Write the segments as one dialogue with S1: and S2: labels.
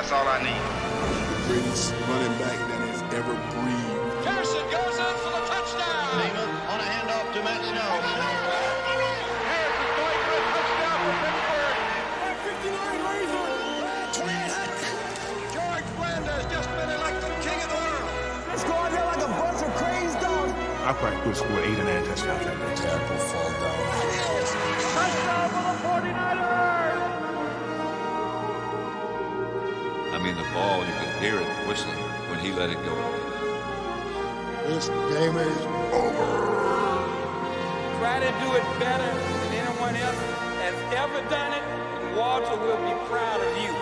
S1: That's all I need.
S2: The greatest running back that has ever breathed.
S3: Carson goes in for the touchdown.
S4: Namath on a handoff to Matt Snow.
S3: Harris is going for a touchdown for Pittsburgh.
S5: 59 Razor.
S3: George Flanders just feeling like the king of the world.
S5: Let's go out there like a bunch of crazy dogs.
S6: I probably could score 8 or 9 touchdowns that day.
S5: Tackle fall down.
S3: Touchdown for the 49ers.
S7: I mean, the ball, you could hear it whistling when he let it go.
S2: This game is over.
S8: Try to do it better than anyone else has ever done it, and Walter will be proud of you.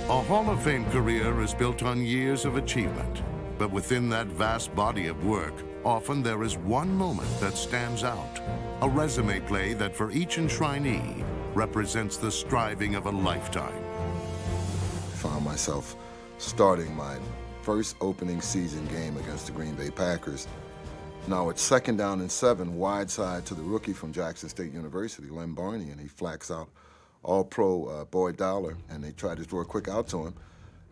S9: A Hall of Fame career is built on years of achievement, but within that vast body of work, often there is one moment that stands out, a resume play that for each enshrinee represents the striving of a lifetime.
S10: I found myself starting my first opening season game against the Green Bay Packers. Now it's 2nd down and 7, wide side to the rookie from Jackson State University, Len Barney, and he flacks out All-Pro Boyd Dowler, and they tried to throw a quick out to him.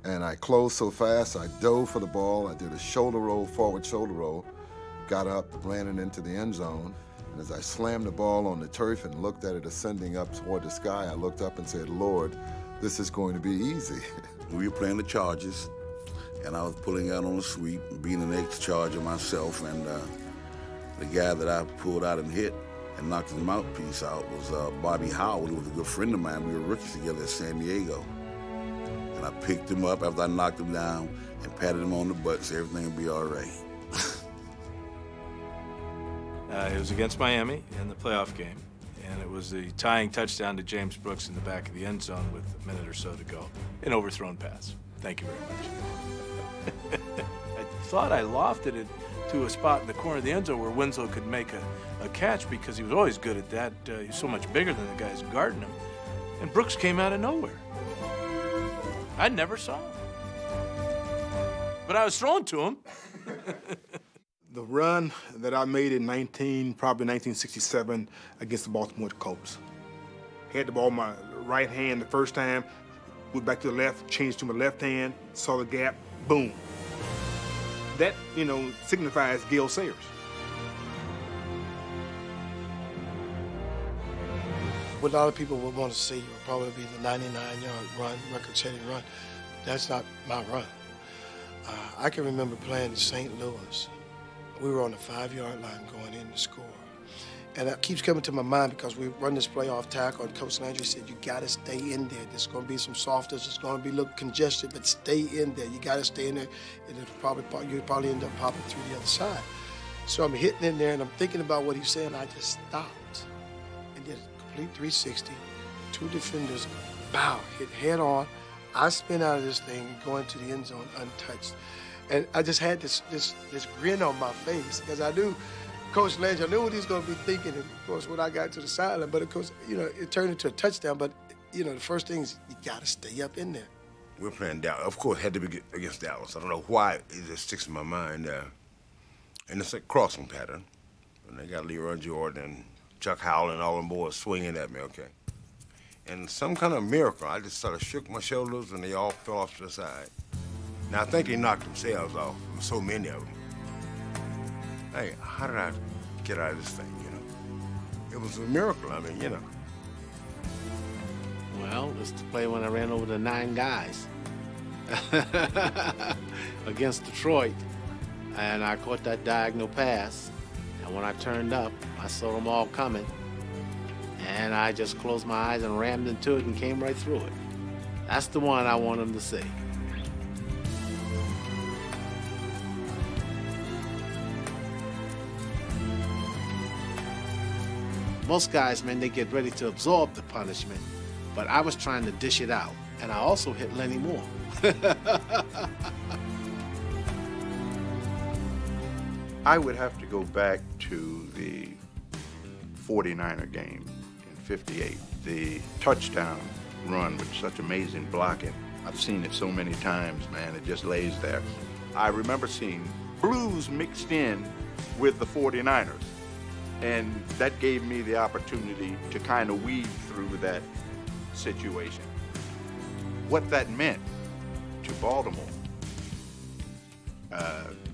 S10: And I closed so fast, I dove for the ball. I did a shoulder roll, forward shoulder roll, got up, landed into the end zone. And as I slammed the ball on the turf and looked at it ascending up toward the sky, I looked up and said, Lord, this is going to be easy.
S11: We were playing the Chargers, and I was pulling out on the sweep, being an ex-Charger myself, and the guy that I pulled out and hit and knocked his mouthpiece out was Bobby Howard, who was a good friend of mine. We were rookies together at San Diego. And I picked him up after I knocked him down and patted him on the butt, so everything would be all right.
S12: It was against Miami in the playoff game, and it was the tying touchdown to James Brooks in the back of the end zone with a minute or so to go. An overthrown pass. Thank you very much. I thought I lofted it to a spot in the corner of the end zone where Winslow could make a catch because he was always good at that. He's so much bigger than the guys guarding him. And Brooks came out of nowhere. I never saw him. But I was throwing to him.
S6: The run that I made in probably 1967 against the Baltimore Colts. Had the ball in my right hand the first time, went back to the left, changed to my left hand, saw the gap, boom. That, signifies Gale Sayers.
S13: What a lot of people would want to see would probably be the 99-yard run, record-setting run. That's not my run. I can remember playing in St. Louis. We were on the 5-yard line going in to score. And that keeps coming to my mind because we run this playoff tackle, and Coach Landry said, you got to stay in there. There's going to be some softness. It's going to be a little congested, but stay in there. You got to stay in there, and you'll probably end up popping through the other side. So I'm hitting in there, and I'm thinking about what he's saying. I just stopped and did a complete 360. 2 defenders, bow, hit head on. I spin out of this thing, go into the end zone untouched. And I just had this grin on my face because I knew Coach Landry, I knew what he was going to be thinking, and of course, when I got to the sideline, but of course, it turned into a touchdown, but, the first thing is you got to stay up in there.
S14: We're playing Dallas. Of course, it had to be against Dallas. I don't know why it just sticks in my mind. And it's a crossing pattern. And they got Leroy Jordan and Chuck Howell and all them boys swinging at me, okay? And some kind of miracle, I just sort of shook my shoulders and they all fell off to the side. Now, I think they knocked themselves off, so many of them. Hey, how did I get out of this thing, It was a miracle,
S15: Well, it's the play when I ran over the 9 guys against Detroit, and I caught that diagonal pass, and when I turned up, I saw them all coming, and I just closed my eyes and rammed into it and came right through it. That's the one I want them to see. Most guys, man, they get ready to absorb the punishment, but I was trying to dish it out, and I also hit Lenny Moore.
S16: I would have to go back to the 49er game in
S1: 1958, the touchdown run with such amazing blocking. I've seen it so many times, man, it just lays there. I remember seeing blues mixed in with the 49ers, and that gave me the opportunity to kind of weave through that situation. What that meant to Baltimore,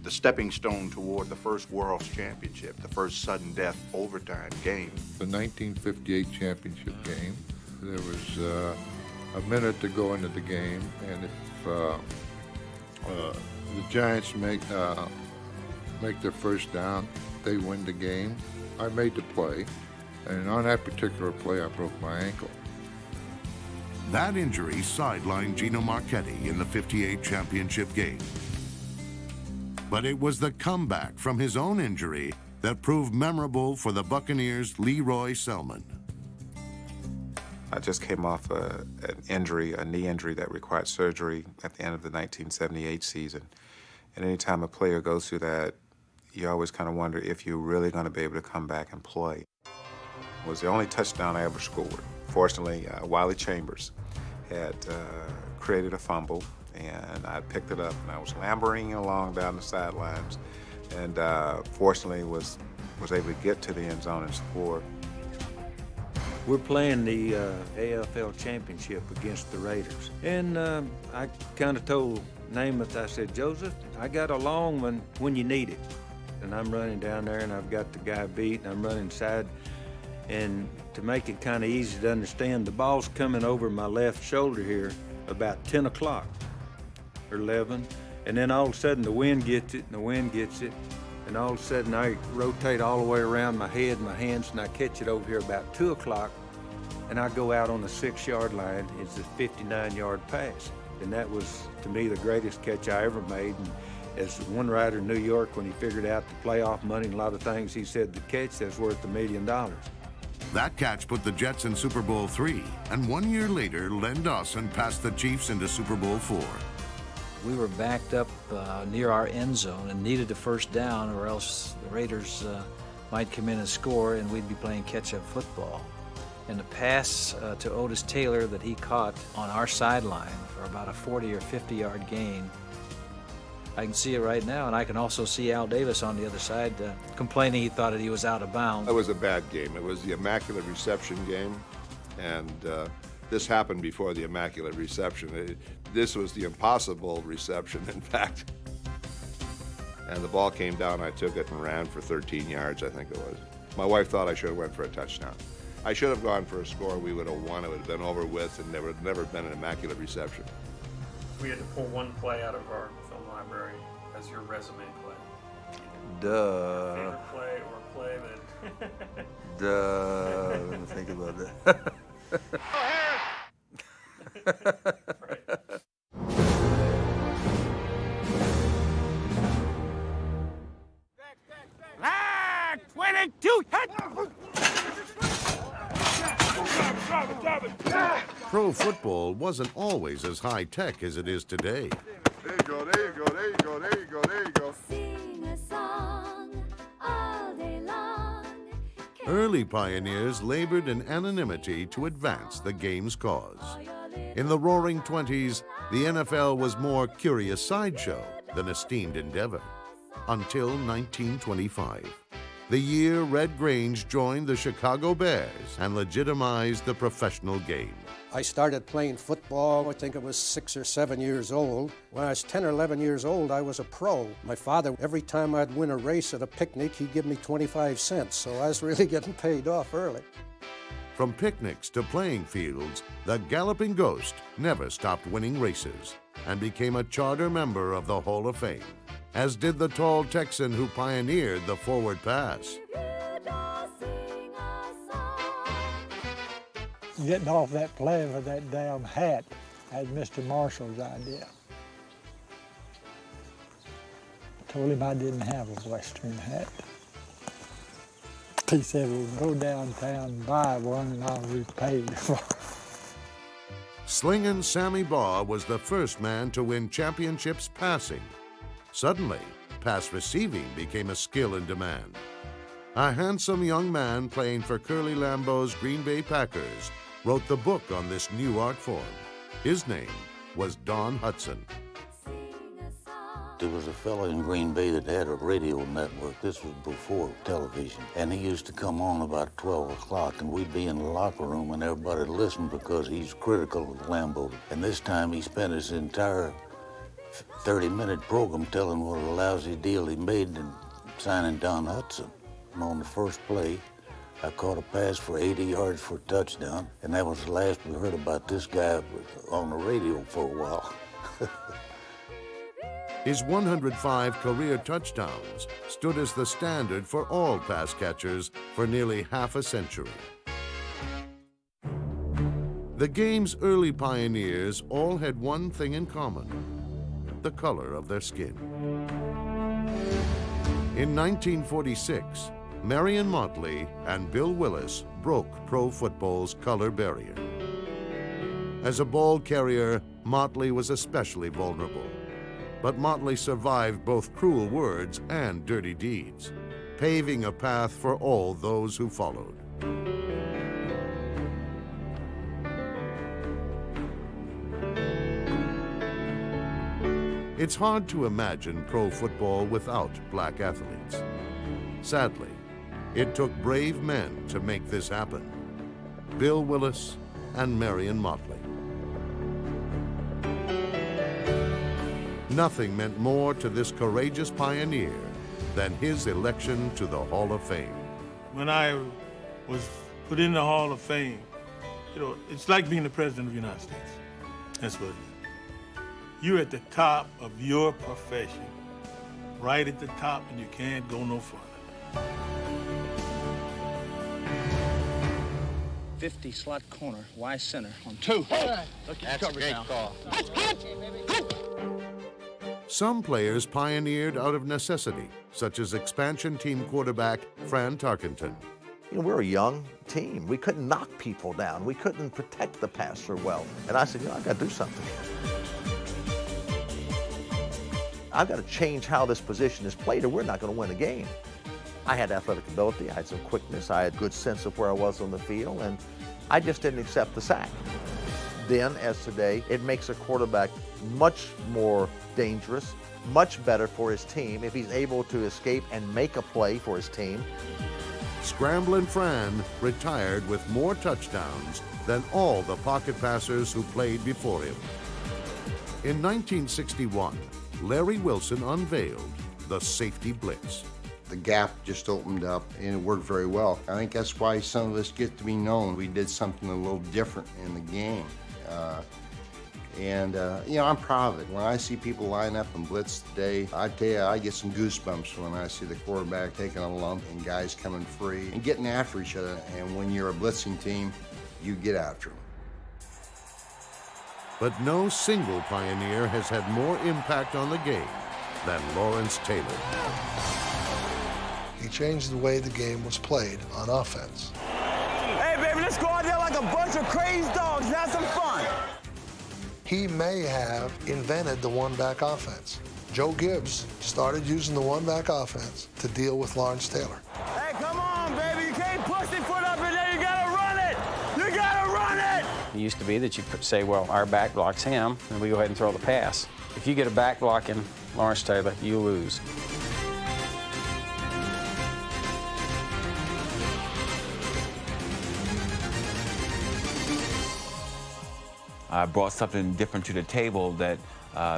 S1: the stepping stone toward the first World's Championship, the first sudden death overtime game.
S16: The 1958 championship game, there was a minute to go into the game, and if the Giants make their first down, they win the game. I made the play, and on that particular play, I broke my ankle.
S9: That injury sidelined Gino Marchetti in the '58 championship game. But it was the comeback from his own injury that proved memorable for the Buccaneers' Leroy Selmon.
S17: I just came off a knee injury that required surgery at the end of the 1978 season. And anytime a player goes through that, you always kind of wonder if you're really going to be able to come back and play. It was the only touchdown I ever scored. Fortunately, Wiley Chambers had created a fumble, and I picked it up, and I was lambering along down the sidelines, and fortunately was able to get to the end zone and score.
S18: We're playing the AFL Championship against the Raiders, and I kind of told Namath, I said, Joseph, I got a long one when you need it. And I'm running down there, and I've got the guy beat, and I'm running inside. And to make it kind of easy to understand, the ball's coming over my left shoulder here about 10 o'clock or 11. And then all of a sudden the wind gets it, and the wind gets it. And all of a sudden I rotate all the way around my head and my hands, and I catch it over here about 2 o'clock. And I go out on the 6-yard line. It's a 59-yard pass. And that was, to me, the greatest catch I ever made. And as one writer in New York, when he figured out the playoff money and a lot of things, he said the catch that's worth $1 million.
S9: That catch put the Jets in Super Bowl III, and 1 year later, Len Dawson passed the Chiefs into Super Bowl IV.
S19: We were backed up near our end zone and needed a first down, or else the Raiders might come in and score, and we'd be playing catch-up football. And the pass to Otis Taylor that he caught on our sideline for about a 40 or 50-yard gain, I can see it right now, and I can also see Al Davis on the other side complaining he thought that he was out of bounds.
S16: It was a bad game. It was the Immaculate Reception game, and this happened before the Immaculate Reception. This was the impossible reception, in fact. And the ball came down, I took it and ran for 13 yards, I think it was. My wife thought I should have went for a touchdown. I should have gone for a score. We would have won. It would have been over with, and there would have never been an Immaculate Reception.
S20: We had to pull one play out of our film library as your resume play.
S18: Duh.
S20: Favorite play or play that...
S18: Duh. Let me think about that.
S3: Ah, 22.
S9: Pro football wasn't always as high-tech as it is today.
S10: There you go, there you go, there you go, there you go, there you go.
S21: Sing a song all day long.
S9: Early pioneers labored in anonymity to advance the game's cause. In the Roaring '20s, the NFL was more curious sideshow than esteemed endeavor, until 1925. The year Red Grange joined the Chicago Bears and legitimized the professional game.
S22: I started playing football, I think I was 6 or 7 years old. When I was 10 or 11 years old, I was a pro. My father, every time I'd win a race at a picnic, he'd give me 25 cents, so I was really getting paid off early.
S9: From picnics to playing fields, the Galloping Ghost never stopped winning races and became a charter member of the Hall of Fame, as did the tall Texan who pioneered the forward pass.
S23: Getting off that plane with that damn hat was Mr. Marshall's idea. I told him I didn't have a Western hat. He said, we'll go downtown and buy one and I'll repay you for it.
S9: Slingin' Sammy Baugh was the first man to win championships passing. Suddenly, pass receiving became a skill in demand. A handsome young man playing for Curly Lambeau's Green Bay Packers wrote the book on this new art form. His name was Don Hudson.
S4: There was a fellow in Green Bay that had a radio network. This was before television. And he used to come on about 12 o'clock, and we'd be in the locker room, and everybody listened because he's critical of Lambeau. And this time he spent his entire 30-minute program telling what a lousy deal he made in signing Don Hudson. And on the first play, I caught a pass for 80 yards for a touchdown, and that was the last we heard about this guy on the radio for a while.
S9: His 105 career touchdowns stood as the standard for all pass catchers for nearly half a century. The game's early pioneers all had one thing in common: the color of their skin. In 1946, Marion Motley and Bill Willis broke pro football's color barrier. As a ball carrier, Motley was especially vulnerable. But Motley survived both cruel words and dirty deeds, paving a path for all those who followed. It's hard to imagine pro football without black athletes. Sadly, it took brave men to make this happen: Bill Willis and Marion Motley. Nothing meant more to this courageous pioneer than his election to the Hall of Fame.
S5: When I was put in the Hall of Fame, you know, it's like being the President of the United States. That's what it is. You're at the top of your profession, right at the top, and you can't go no further.
S7: 50 slot corner, Y center on 2. Look, that's a great call.
S9: Some players pioneered out of necessity, such as expansion team quarterback Fran Tarkenton.
S24: You know, we're a young team. We couldn't knock people down. We couldn't protect the passer well. And I said, you know, I've got to do something. I've got to change how this position is played or we're not going to win a game. I had athletic ability, I had some quickness, I had a good sense of where I was on the field, and I just didn't accept the sack. Then, as today, it makes a quarterback much more dangerous, much better for his team if he's able to escape and make a play for his team.
S9: Scramblin' Fran retired with more touchdowns than all the pocket passers who played before him. In 1961, Larry Wilson unveiled the safety blitz.
S25: The gap just opened up and it worked very well. I think that's why some of us get to be known. We did something a little different in the game. You know, I'm proud of it. When I see people line up and blitz today, I tell you, I get some goosebumps when I see the quarterback taking a lump and guys coming free and getting after each other. And when you're a blitzing team, you get after them.
S9: But no single pioneer has had more impact on the game than Lawrence Taylor.
S26: He changed the way the game was played on offense.
S27: Hey, baby, let's go out there like a bunch of crazy dogs and have some fun.
S26: He may have invented the one-back offense. Joe Gibbs started using the one-back offense to deal with Lawrence Taylor.
S27: Hey, come on, baby. You can't push your foot up in there. You got to run it. You got to run it.
S28: It used to be that you say, well, our back blocks him, and we go ahead and throw the pass. If you get a back block in Lawrence Taylor, you lose.
S29: I brought something different to the table that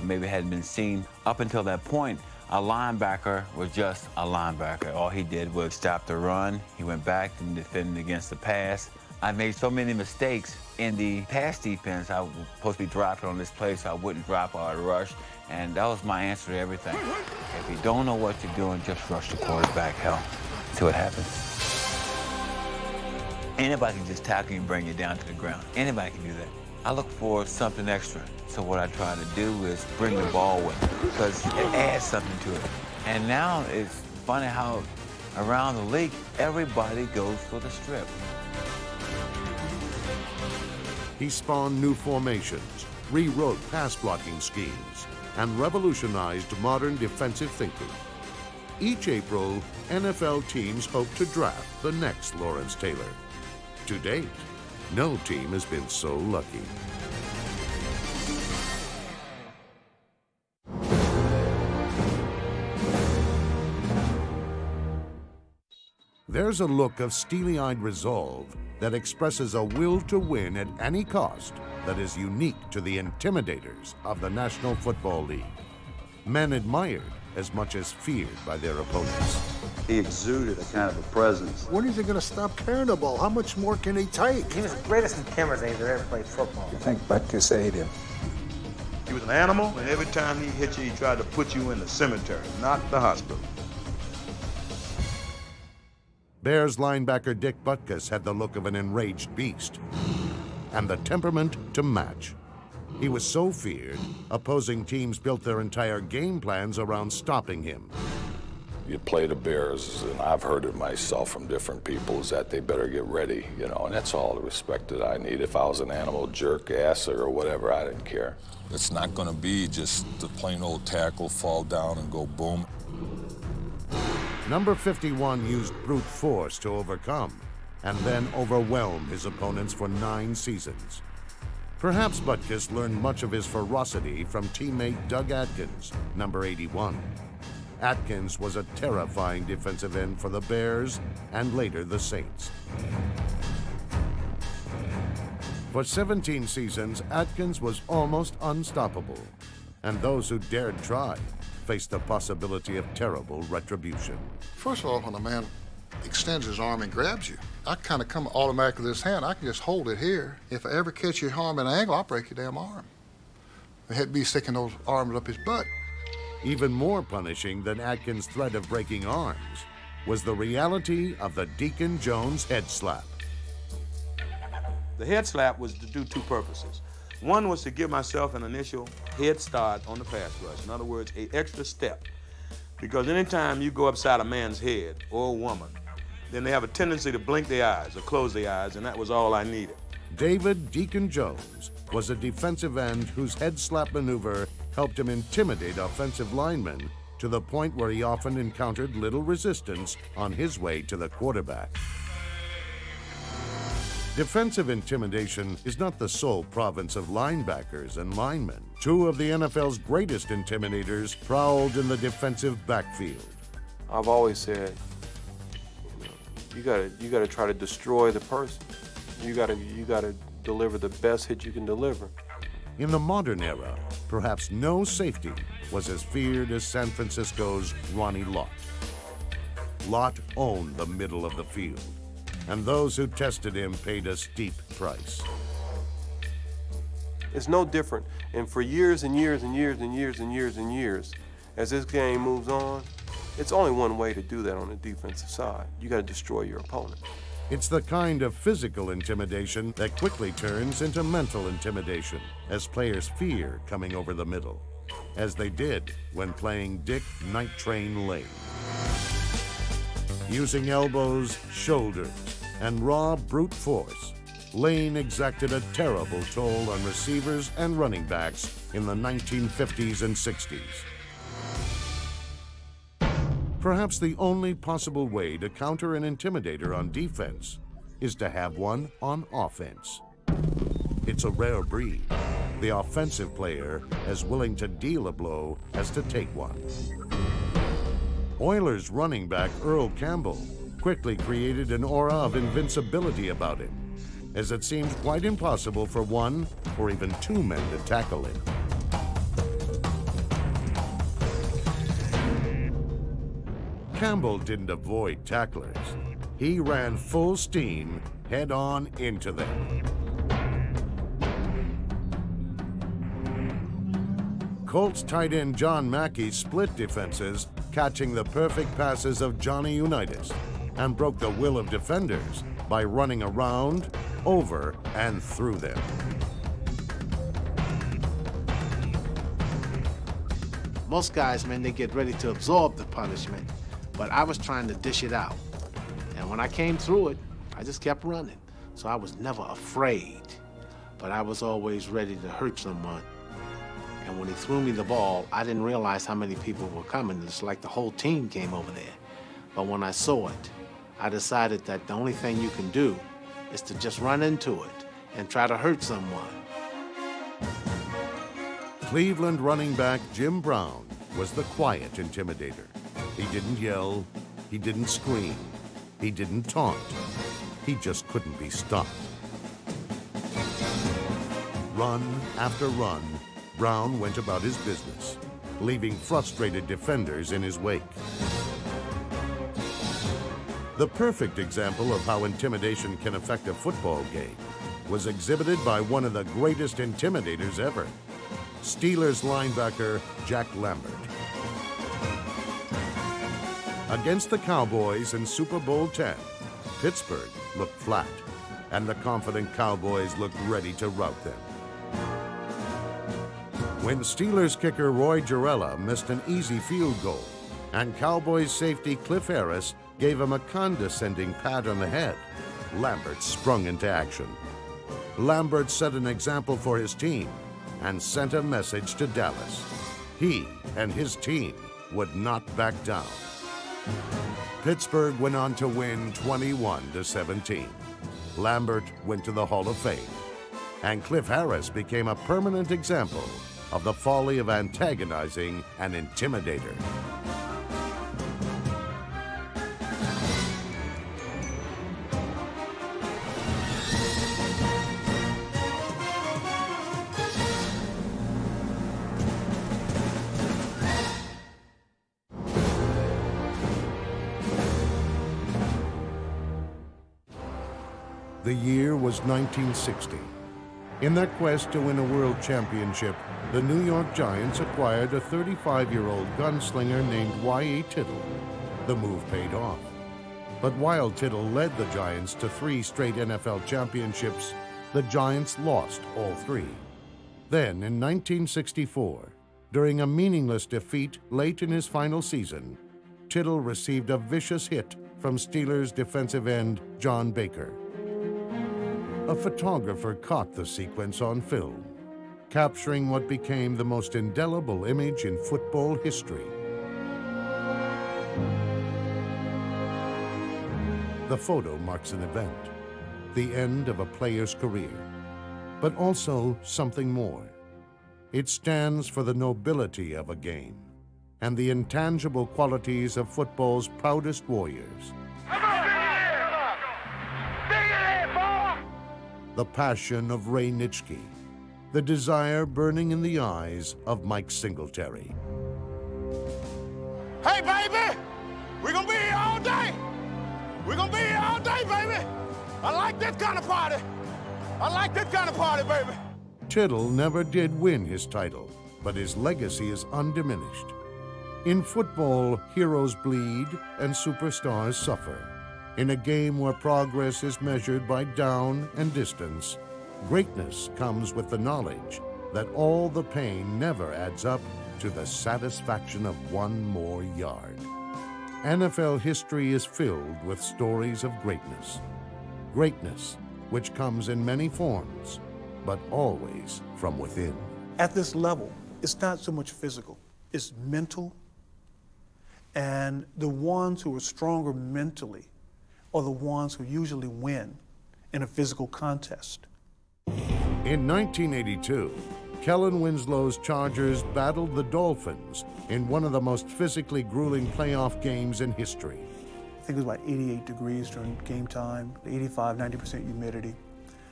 S29: maybe hadn't been seen. Up until that point, a linebacker was just a linebacker. All he did was stop the run. He went back and defended against the pass. I made so many mistakes in the pass defense. I was supposed to be dropping on this play, so I wouldn't drop or I'd rush. And that was my answer to everything. If you don't know what you're doing, just rush the quarterback. Hell, see what happens. Anybody can just tackle you and bring you down to the ground. Anybody can do that. I look for something extra. So what I try to do is bring the ball with me because it adds something to it. And now it's funny how around the league, everybody goes for the strip.
S9: He spawned new formations, rewrote pass blocking schemes, and revolutionized modern defensive thinking. each April, NFL teams hope to draft the next Lawrence Taylor. To date, no team has been so lucky. There's a look of steely-eyed resolve that expresses a will to win at any cost that is unique to the intimidators of the National Football League. Men admired as much as feared by their opponents.
S1: He exuded a kind of a presence.
S26: When is he going to stop carrying the ball? How much more can he take?
S2: He was the greatest intimidator that ever played football.
S17: You think Butkus ate him?
S1: He was an animal, and every time he hit you, he tried to put you in the cemetery, not the hospital.
S9: Bears linebacker Dick Butkus had the look of an enraged beast and the temperament to match. He was so feared, opposing teams built their entire game plans around stopping him.
S6: You play the Bears, and I've heard it myself from different people, is that they better get ready, you know, and that's all the respect that I need. If I was an animal, jerk, ass, or whatever, I didn't care. It's not going to be just the plain old tackle, fall down, and go boom.
S9: Number 51 used brute force to overcome and then overwhelm his opponents for 9 seasons. Perhaps Butkus learned much of his ferocity from teammate Doug Atkins, number 81. Atkins was a terrifying defensive end for the Bears and later the Saints. For 17 seasons, Atkins was almost unstoppable, and those who dared try faced the possibility of terrible retribution.
S26: First of all, when a man extends his arm and grabs you, I kind of come automatically to this hand. I can just hold it here. If I ever catch your arm at an angle, I'll break your damn arm. I had to be sticking those arms up his butt.
S9: Even more punishing than Atkins' threat of breaking arms was the reality of the Deacon Jones head slap.
S1: The head slap was to do 2 purposes. One was to give myself an initial head start on the pass rush. In other words, an extra step. Because anytime you go upside a man's head or a woman, then they have a tendency to blink their eyes or close their eyes, and that was all I needed.
S9: David Deacon Jones was a defensive end whose head slap maneuver helped him intimidate offensive linemen to the point where he often encountered little resistance on his way to the quarterback. Defensive intimidation is not the sole province of linebackers and linemen. 2 of the NFL's greatest intimidators prowled in the defensive backfield.
S8: I've always said, you gotta try to destroy the person. You gotta deliver the best hit you can deliver.
S9: In the modern era, perhaps no safety was as feared as San Francisco's Ronnie Lott. Lott owned the middle of the field, and those who tested him paid a steep price.
S8: It's no different, and for years and years and years and years and years and years, as this game moves on, it's only one way to do that on the defensive side. You gotta destroy your opponent.
S9: It's the kind of physical intimidation that quickly turns into mental intimidation as players fear coming over the middle, as they did when playing Dick Night Train Lane. Using elbows, shoulders, and raw brute force, Lane exacted a terrible toll on receivers and running backs in the 1950s and 60s. Perhaps the only possible way to counter an intimidator on defense is to have one on offense. It's a rare breed, the offensive player as willing to deal a blow as to take one. Oilers running back Earl Campbell quickly created an aura of invincibility about him, as it seemed quite impossible for 1 or even 2 men to tackle him. Campbell didn't avoid tacklers. He ran full steam head-on into them. Colts tight end John Mackey split defenses, catching the perfect passes of Johnny Unitas, and broke the will of defenders by running around, over, and through them.
S11: Most guys, man, they get ready to absorb the punishment, but I was trying to dish it out. And when I came through it, I just kept running. So I was never afraid, but I was always ready to hurt someone. And when he threw me the ball, I didn't realize how many people were coming. It's like the whole team came over there. But when I saw it, I decided that the only thing you can do is to just run into it and try to hurt someone.
S9: Cleveland running back Jim Brown was the quiet intimidator. He didn't yell, he didn't scream, he didn't taunt. He just couldn't be stopped. Run after run, Brown went about his business, leaving frustrated defenders in his wake. The perfect example of how intimidation can affect a football game was exhibited by one of the greatest intimidators ever, Steelers linebacker Jack Lambert. Against the Cowboys in Super Bowl X, Pittsburgh looked flat, and the confident Cowboys looked ready to rout them. When Steelers kicker Roy Gerela missed an easy field goal, and Cowboys safety Cliff Harris gave him a condescending pat on the head, Lambert sprung into action. Lambert set an example for his team and sent a message to Dallas. He and his team would not back down. Pittsburgh went on to win 21-17. Lambert went to the Hall of Fame, and Cliff Harris became a permanent example of the folly of antagonizing an intimidator. The year was 1960. In their quest to win a world championship, the New York Giants acquired a 35-year-old gunslinger named Y.A. Tittle. The move paid off. But while Tittle led the Giants to 3 straight NFL championships, the Giants lost all 3. Then, in 1964, during a meaningless defeat late in his final season, Tittle received a vicious hit from Steelers defensive end John Baker. A photographer caught the sequence on film, capturing what became the most indelible image in football history. The photo marks an event, the end of a player's career, but also something more. It stands for the nobility of a game and the intangible qualities of football's proudest warriors. The passion of Ray Nitschke, the desire burning in the eyes of Mike Singletary.
S27: Hey, baby! We're gonna be here all day! We're gonna be here all day, baby! I like this kind of party! I like this kind of party, baby!
S9: Tittle never did win his title, but his legacy is undiminished. In football, heroes bleed and superstars suffer. In a game where progress is measured by down and distance, greatness comes with the knowledge that all the pain never adds up to the satisfaction of one more yard. NFL history is filled with stories of greatness. Greatness, which comes in many forms, but always from within.
S3: At this level, it's not so much physical, it's mental. And the ones who are stronger mentally are the ones who usually win in a physical contest.
S9: In 1982, Kellen Winslow's Chargers battled the Dolphins in one of the most physically grueling playoff games in history.
S3: I think it was about 88 degrees during game time, 85, 90% humidity.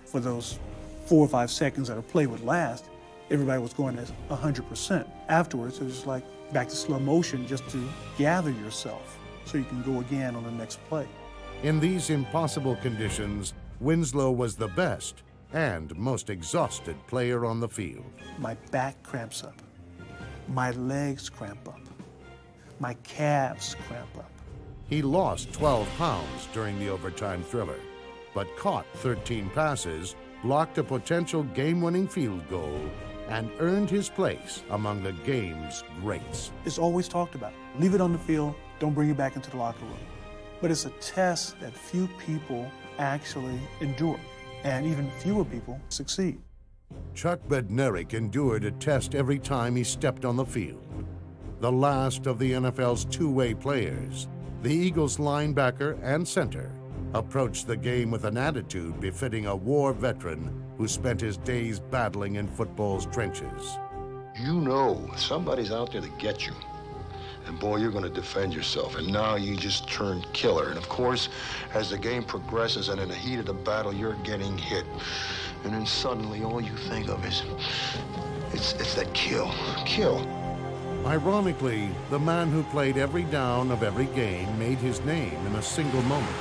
S3: For those 4 or 5 seconds that a play would last, everybody was going at 100%. Afterwards, it was like back to slow motion just to gather yourself so you can go again on the next play.
S9: In these impossible conditions, Winslow was the best and most exhausted player on the field.
S3: My back cramps up. My legs cramp up. My calves cramp up.
S9: He lost 12 pounds during the overtime thriller, but caught 13 passes, blocked a potential game-winning field goal, and earned his place among the game's greats.
S3: It's always talked about. Leave it on the field, don't bring it back into the locker room. But it's a test that few people actually endure, and even fewer people succeed.
S9: Chuck Bednarik endured a test every time he stepped on the field. The last of the NFL's two-way players, the Eagles linebacker and center, approached the game with an attitude befitting a war veteran who spent his days battling in football's trenches.
S10: You know somebody's out there to get you. And boy, you're going to defend yourself. And now you just turned killer. And of course, as the game progresses and in the heat of the battle, you're getting hit. And then suddenly all you think of is, it's that kill.
S9: Ironically, the man who played every down of every game made his name in a single moment.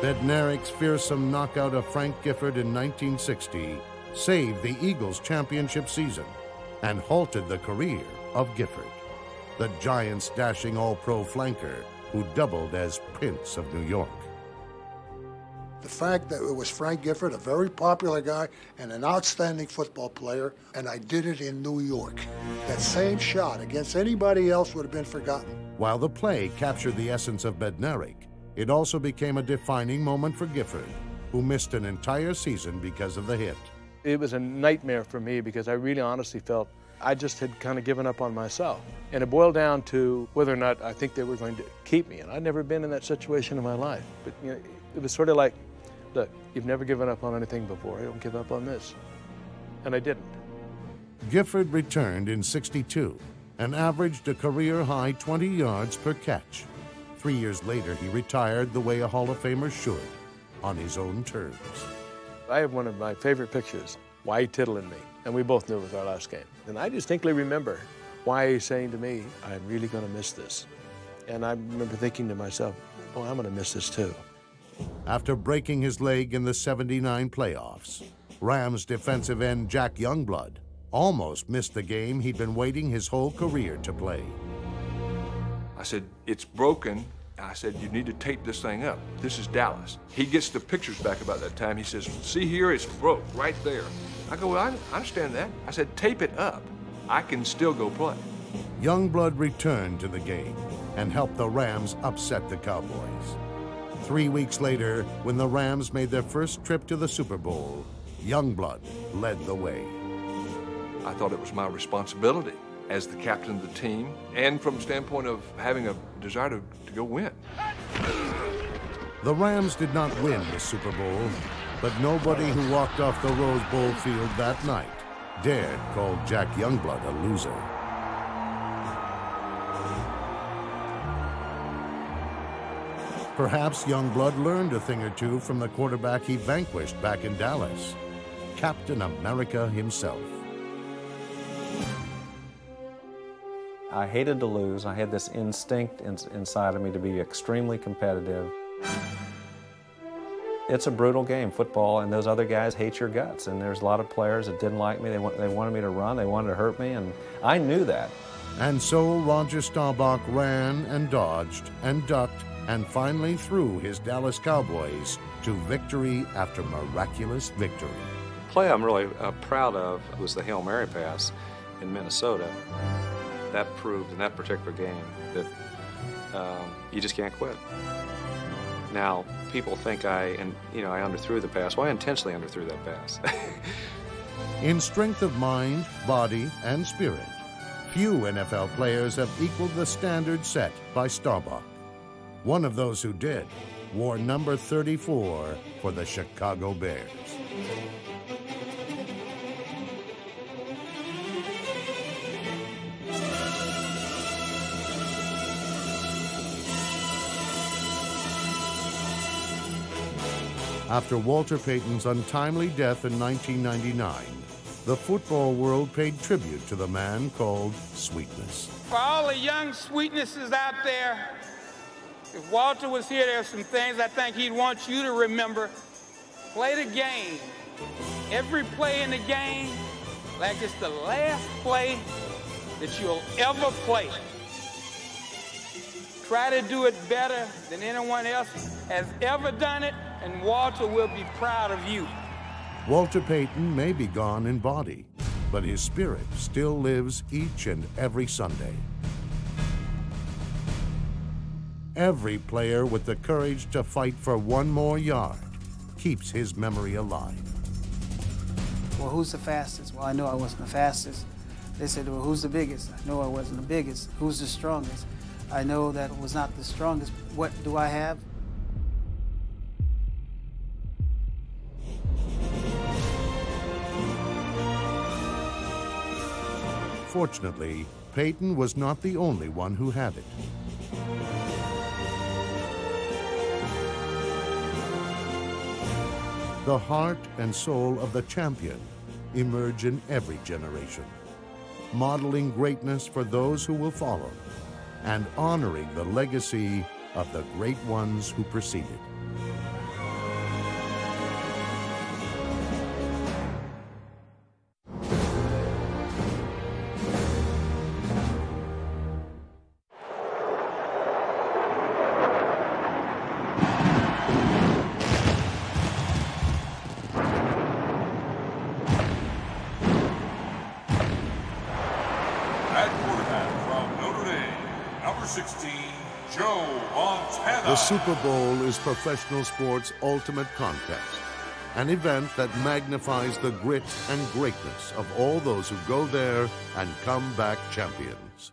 S9: Bednarik's fearsome knockout of Frank Gifford in 1960 saved the Eagles' championship season and halted the career of Gifford, the Giants' dashing all-pro flanker who doubled as Prince of New York.
S12: The fact that it was Frank Gifford, a very popular guy and an outstanding football player, and I did it in New York. That same shot against anybody else would have been forgotten.
S9: While the play captured the essence of Bednarik, it also became a defining moment for Gifford, who missed an entire season because of the hit.
S13: It was a nightmare for me because I really honestly felt I just had kind of given up on myself. And it boiled down to whether or not I think they were going to keep me. And I'd never been in that situation in my life. But you know, it was sort of like, look, you've never given up on anything before. I don't give up on this. And I didn't.
S9: Gifford returned in '62 and averaged a career-high 20 yards per catch. 3 years later, he retired the way a Hall of Famer should, on his own terms.
S13: I have one of my favorite pictures, Why Tittle and me, and we both knew it was our last game. And I distinctly remember Why saying to me, I'm really going to miss this. And I remember thinking to myself, oh, I'm going to miss this too.
S9: After breaking his leg in the '79 playoffs, Rams defensive end Jack Youngblood almost missed the game he'd been waiting his whole career to play.
S14: I said, it's broken. I said, you need to tape this thing up. This is Dallas. He gets the pictures back about that time. He says, see here, it's broke right there. I go, well, I understand that. I said, tape it up. I can still go play.
S9: Youngblood returned to the game and helped the Rams upset the Cowboys. 3 weeks later, when the Rams made their first trip to the Super Bowl, Youngblood led the way.
S14: I thought it was my responsibility as the captain of the team, and from the standpoint of having a desire to go win.
S9: The Rams did not win the Super Bowl, but nobody who walked off the Rose Bowl field that night dared call Jack Youngblood a loser. Perhaps Youngblood learned a thing or two from the quarterback he vanquished back in Dallas, Captain America himself.
S15: I hated to lose. I had this instinct inside of me to be extremely competitive. It's a brutal game, football, and those other guys hate your guts. And there's a lot of players that didn't like me. They wanted me to run. They wanted to hurt me, and I knew that.
S9: And so Roger Staubach ran and dodged and ducked and finally threw his Dallas Cowboys to victory after miraculous victory.
S16: The play I'm really proud of was the Hail Mary pass in Minnesota. That proved in that particular game that you just can't quit. Now, people think I underthrew the pass. Well, I intentionally underthrew that pass.
S9: In strength of mind, body, and spirit, few NFL players have equaled the standard set by Staubach. One of those who did wore number 34 for the Chicago Bears. After Walter Payton's untimely death in 1999, the football world paid tribute to the man called Sweetness.
S18: For all the young sweetnesses out there, if Walter was here, there's some things I think he'd want you to remember. Play the game. Every play in the game, like it's the last play that you'll ever play. Try to do it better than anyone else has ever done it, and Walter will be proud of you.
S9: Walter Payton may be gone in body, but his spirit still lives each and every Sunday. Every player with the courage to fight for one more yard keeps his memory alive.
S4: well, who's the fastest? Well, I know I wasn't the fastest. They said, well, who's the biggest? I know I wasn't the biggest. Who's the strongest? I know that was not the strongest. What do I have?
S9: Fortunately, Peyton was not the only one who had it. The heart and soul of the champion emerge in every generation, modeling greatness for those who will follow and honoring the legacy of the great ones who preceded. The Super Bowl is professional sports' ultimate contest, an event that magnifies the grit and greatness of all those who go there and come back champions.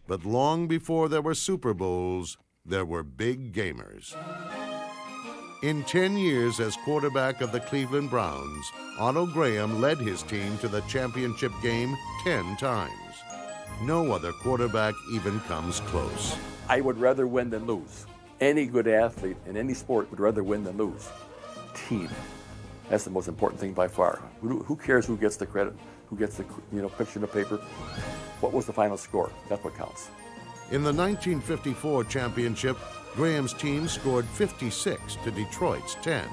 S9: But long before there were Super Bowls, there were big gamers. In 10 years as quarterback of the Cleveland Browns, Otto Graham led his team to the championship game 10 times. No other quarterback even comes close.
S5: I would rather win than lose. Any good athlete in any sport would rather win than lose. Team. That's the most important thing by far. Who cares who gets the credit, who gets the picture in the paper? What was the final score? That's what counts.
S9: In the 1954 championship, Graham's team scored 56 to Detroit's 10.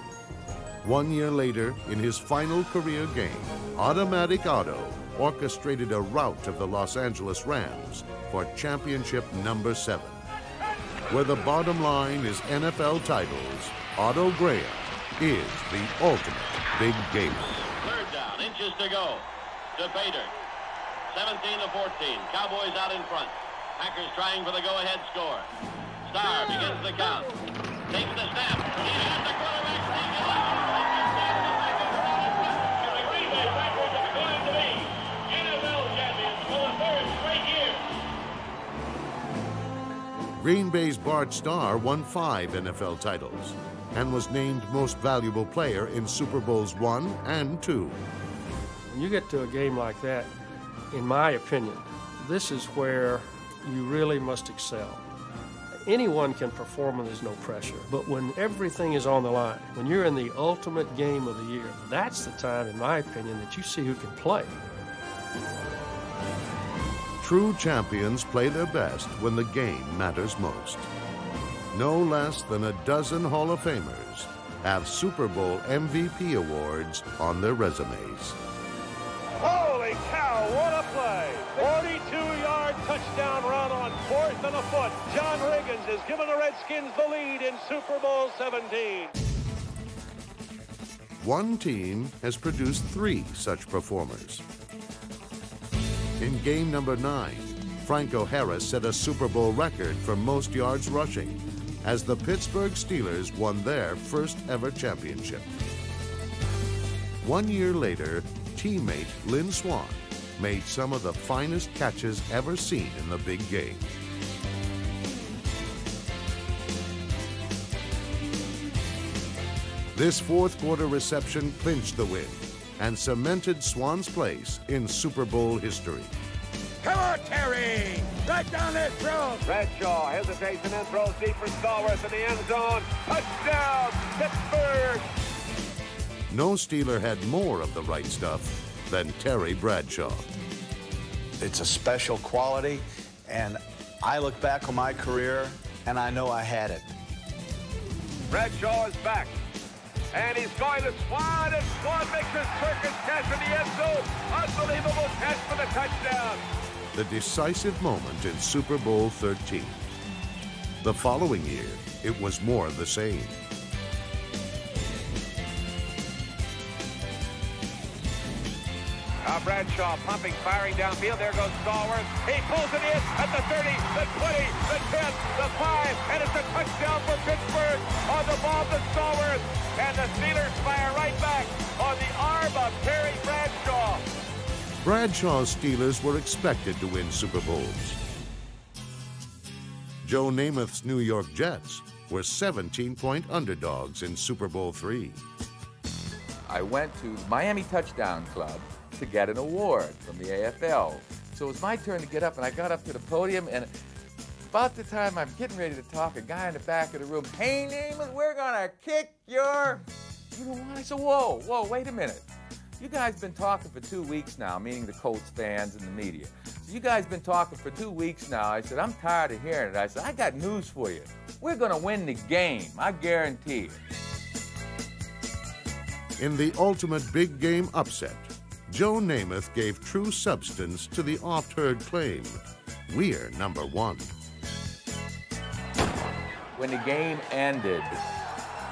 S9: 1 year later, in his final career game, Automatic Otto orchestrated a rout of the Los Angeles Rams for championship number 7. Where the bottom line is NFL titles, Otto Graham is the ultimate big gamer.
S7: Third down, inches to go to Bader. 17-14, Cowboys out in front. Packers trying for the go-ahead score. Starr begins the count. Takes the snap. He's got the quarterback sneaking out.
S9: Green Bay's Bart Starr won 5 NFL titles and was named Most Valuable Player in Super Bowls I and II.
S19: When you get to a game like that, in my opinion, this is where you really must excel. Anyone can perform when there's no pressure, but when everything is on the line, when you're in the ultimate game of the year, that's the time, in my opinion, that you see who can play.
S9: True champions play their best when the game matters most. No less than a dozen Hall of Famers have Super Bowl MVP awards on their resumes.
S20: Holy cow, what a play! 42-yard touchdown run on 4th and a foot. John Riggins has given the Redskins the lead in Super Bowl 17.
S9: One team has produced 3 such performers. In game number 9, Franco Harris set a Super Bowl record for most yards rushing as the Pittsburgh Steelers won their first ever championship. 1 year later, teammate Lynn Swann made some of the finest catches ever seen in the big game. This fourth quarter reception clinched the win and cemented Swann's place in Super Bowl history.
S20: Come on, Terry! Right down that throw!
S7: Bradshaw hesitates and then throws deep for Stallworth in the end zone. Touchdown, Pittsburgh!
S9: No Steeler had more of the right stuff than Terry Bradshaw.
S21: It's a special quality, and I look back on my career, and I know I had it.
S7: Bradshaw is back. And he's going to Swann, and Swann makes his circus catch in the end zone. Unbelievable catch for the touchdown.
S9: The decisive moment in Super Bowl 13. The following year, it was more of the same.
S7: Bradshaw pumping, firing downfield. There goes Stallworth. He pulls it in at the 30, the 20, the 10, the 5, and it's a touchdown for Pittsburgh on the ball to Stallworth.
S20: and the Steelers fire right back on the arm of Terry Bradshaw.
S9: Bradshaw's Steelers were expected to win Super Bowls. Joe Namath's New York Jets were 17-point underdogs in Super Bowl III.
S2: I went to the Miami Touchdown Club to get an award from the AFL. So it was my turn to get up, and I got up to the podium, and about the time I'm getting ready to talk, a guy in the back of the room, "Hey, Namath, we're gonna kick your..." You know what? I said, whoa, wait a minute. You guys been talking for 2 weeks now, meaning the Colts fans and the media. So you guys been talking for 2 weeks now. I said, I'm tired of hearing it. I said, I got news for you. We're gonna win the game, I guarantee it.
S9: In the ultimate big game upset, Joe Namath gave true substance to the oft-heard claim, "We're number one."
S2: When the game ended,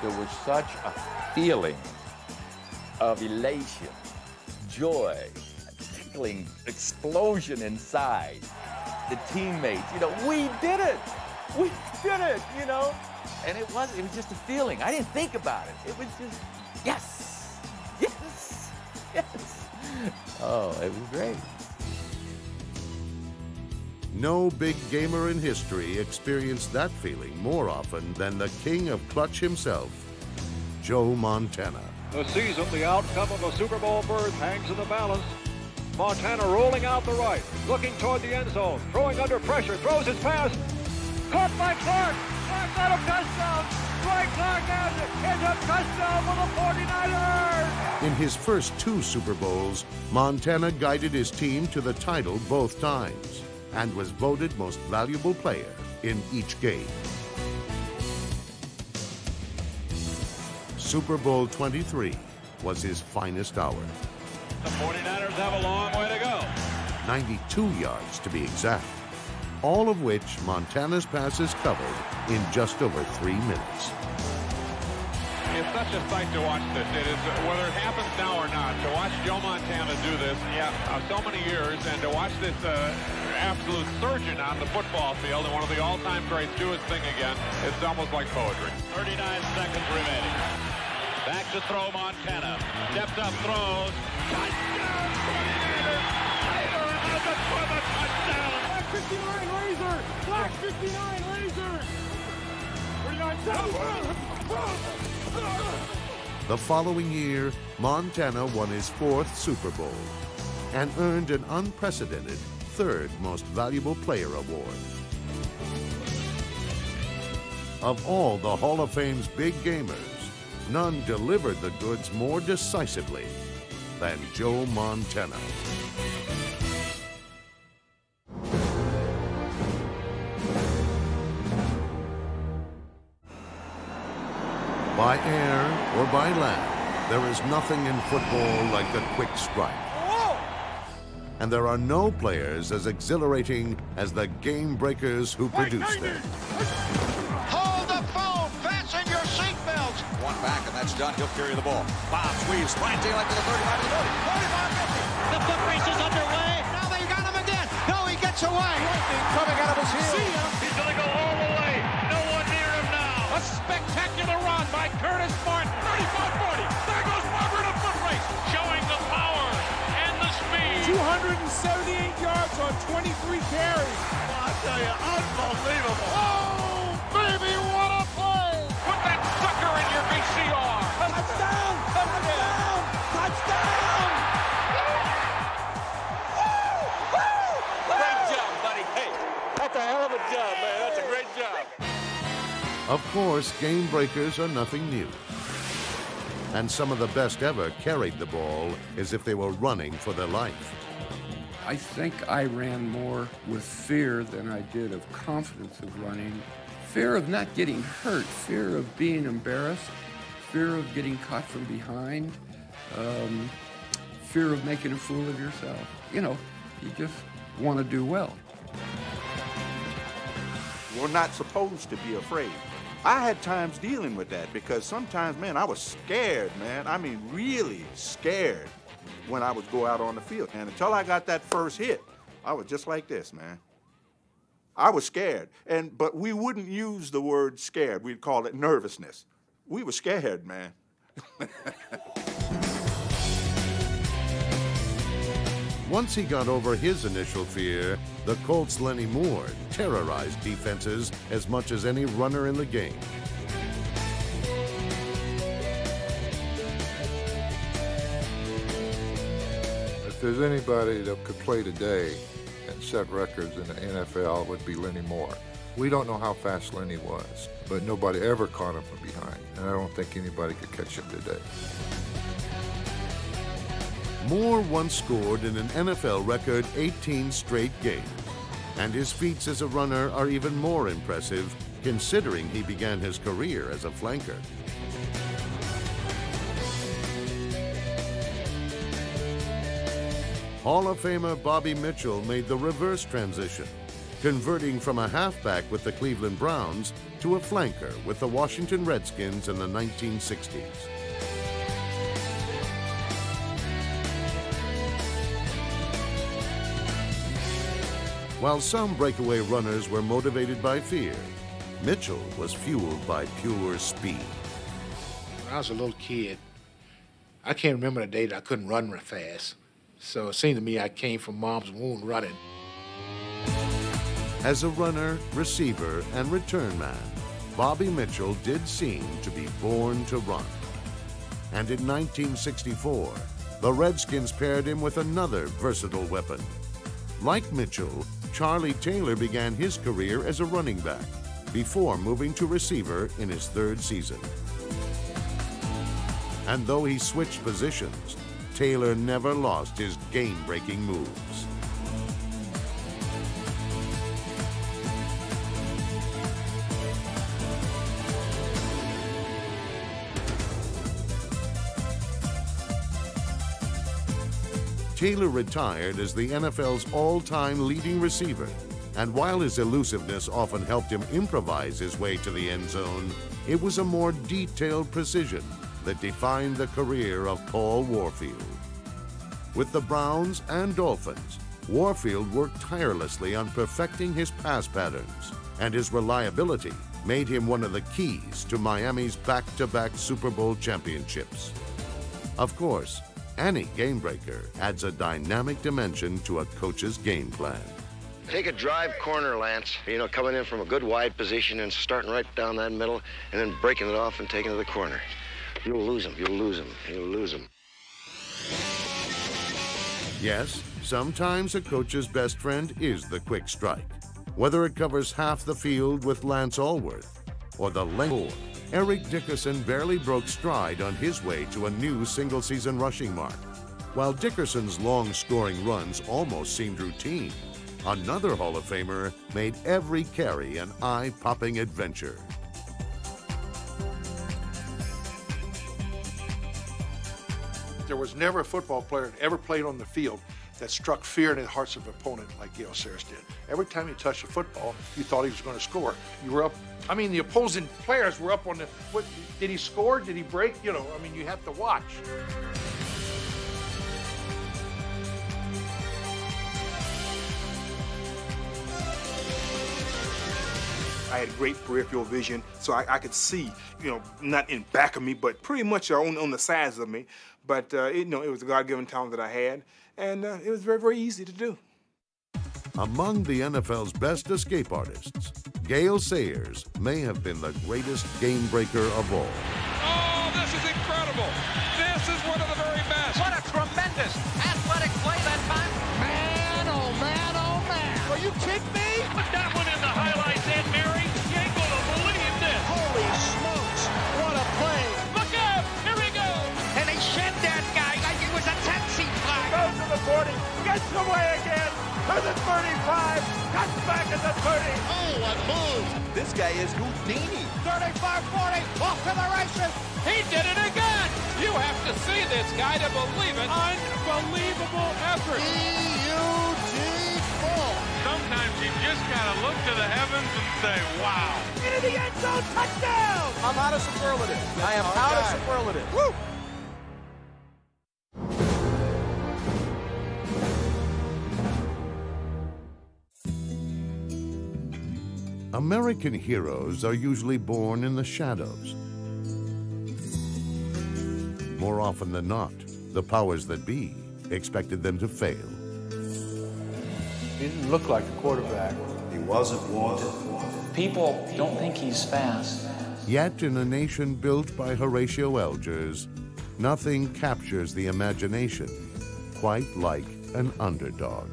S2: there was such a feeling of elation, joy, a tickling explosion inside. The teammates, you know, we did it, you know? And it was just a feeling. I didn't think about it. It was just, yes. Oh, it was great.
S9: No big gamer in history experienced that feeling more often than the king of clutch himself, Joe Montana.
S20: The season, the outcome of a Super Bowl berth hangs in the balance. Montana rolling out the right, looking toward the end zone, throwing under pressure, throws his pass. Caught by Clark. Clark got a touchdown. Right, Clark has it. It's a touchdown for the 49ers.
S9: In his first 2 Super Bowls, Montana guided his team to the title both times and was voted most valuable player in each game. Super Bowl 23 was his finest hour.
S20: The 49ers have a long way to go.
S9: 92 yards to be exact, all of which Montana's passes covered in just over 3 minutes.
S6: It's such a sight to watch this. It is, whether it happens now or not, to watch Joe Montana do this, so many years, and to watch this absolute surgeon on the football field and one of the all-time greats do his thing again, it's almost like poetry.
S7: 39 seconds remaining. Back to throw Montana. Steps up, throws. Touchdown, 49ers! Taylor has it for the touchdown!
S20: Black 59 Razor! Black 59 Razor! 49
S9: The following year, Montana won his 4th Super Bowl and earned an unprecedented 3rd Most Valuable Player award. Of all the Hall of Fame's big gamers, none delivered the goods more decisively than Joe Montana. By air or by land, there is nothing in football like a quick strike. And there are no players as exhilarating as the game breakers who produce them.
S27: Hold the phone! Fasten your seatbelts!
S17: One back, and that's done. He'll carry the ball. Bob squeeze, flying tail to the 35 to the 30. 45-50.
S27: The foot race is underway. Now they got him again. No, he gets away.
S20: coming out of his heels.
S27: See ya.
S20: He's going to go all the way. No one near him now. A spectacular run by Curtis Martin. 35-40. There goes Barber in a foot race. Showing the power and the speed. 278 yards on 23 carries.
S27: I tell you, unbelievable.
S20: Oh, baby, what a play. Put that sucker in your VCR. Touchdown. Touchdown. Touchdown.
S27: Great job, buddy. Hey, that's a hell of a job, man. That's a great job.
S9: Of course, game breakers are nothing new. And some of the best ever carried the ball as if they were running for their life.
S22: I think I ran more with fear than I did of confidence of running. Fear of not getting hurt, fear of being embarrassed, fear of getting caught from behind, fear of making a fool of yourself. You know, you just want to do well.
S23: We're not supposed to be afraid. I had times dealing with that because sometimes, man, I was scared, man. I mean, really scared when I would go out on the field. And until I got that first hit, I was just like this, man. I was scared. But we wouldn't use the word scared. We'd call it nervousness. We were scared, man.
S9: Once he got over his initial fear, the Colts' Lenny Moore terrorized defenses as much as any runner in the game.
S1: If there's anybody that could play today and set records in the NFL, it would be Lenny Moore. We don't know how fast Lenny was, but nobody ever caught him from behind, and I don't think anybody could catch him today.
S9: Moore once scored in an NFL record 18 straight games, and his feats as a runner are even more impressive considering he began his career as a flanker. Hall of Famer Bobby Mitchell made the reverse transition, converting from a halfback with the Cleveland Browns to a flanker with the Washington Redskins in the 1960s. While some breakaway runners were motivated by fear, Mitchell was fueled by pure speed.
S3: When I was a little kid, I can't remember the day that I couldn't run real fast. So it seemed to me I came from mom's womb running.
S9: As a runner, receiver, and return man, Bobby Mitchell did seem to be born to run. And in 1964, the Redskins paired him with another versatile weapon. Like Mitchell, Charlie Taylor began his career as a running back before moving to receiver in his third season. And though he switched positions, Taylor never lost his game-breaking moves. Taylor retired as the NFL's all-time leading receiver, and while his elusiveness often helped him improvise his way to the end zone, it was a more detailed precision that defined the career of Paul Warfield. With the Browns and Dolphins, Warfield worked tirelessly on perfecting his pass patterns, and his reliability made him one of the keys to Miami's back-to-back Super Bowl championships. Of course, any game breaker adds a dynamic dimension to a coach's game plan.
S10: Take a drive corner, Lance. You know, coming in from a good wide position and starting right down that middle and then breaking it off and taking it to the corner. You'll lose him, you'll lose him, you'll lose him.
S9: Yes, sometimes a coach's best friend is the quick strike. Whether it covers half the field with Lance Allworth or the length. Eric Dickerson barely broke stride on his way to a new single-season rushing mark. While Dickerson's long scoring runs almost seemed routine, another Hall of Famer made every carry an eye-popping adventure.
S23: There was never a football player that ever played on the field that struck fear in the hearts of an opponent like Gale Sayers did. Every time he touched the football, you thought he was going to score. You were up. I mean, the opposing players were up on the. What, did he score? Did he break? You know, I mean, you have to watch.
S8: I had great peripheral vision, so I could see, you know, not in back of me, but pretty much on the sides of me. But, you know, it was a God-given talent that I had, and it was very, very easy to do.
S9: Among the NFL's best escape artists, Gale Sayers may have been the greatest game breaker of all.
S6: Oh, this is incredible. This is one of the very best.
S17: What a tremendous athletic play that time.
S6: Man, oh, man, oh, man.
S17: Are you kidding me?
S6: Put that one in the highlights, Ed Mary. You ain't going to believe this.
S17: Holy smokes, what a play.
S6: Look out, here he goes.
S17: And they shed that guy like it was a taxi flag.
S6: Goes to the 40, gets away again. To the 35, cuts back at the 30.
S17: Oh, what move.
S8: This guy is Houdini.
S17: 35-40, off to the races.
S6: He did it again. You have to see this guy to believe it. Unbelievable effort.
S17: Beautiful.
S6: Sometimes you just got to look to the heavens and say, wow. Into the end zone, touchdown.
S17: I'm out of superlative. I am out of superlative. Woo!
S9: American heroes are usually born in the shadows. more often than not, the powers that be expected them to fail.
S11: He didn't look like a quarterback.
S21: He wasn't wanted.
S12: People don't think he's fast.
S9: Yet in a nation built by Horatio Algiers, nothing captures the imagination quite like an underdog.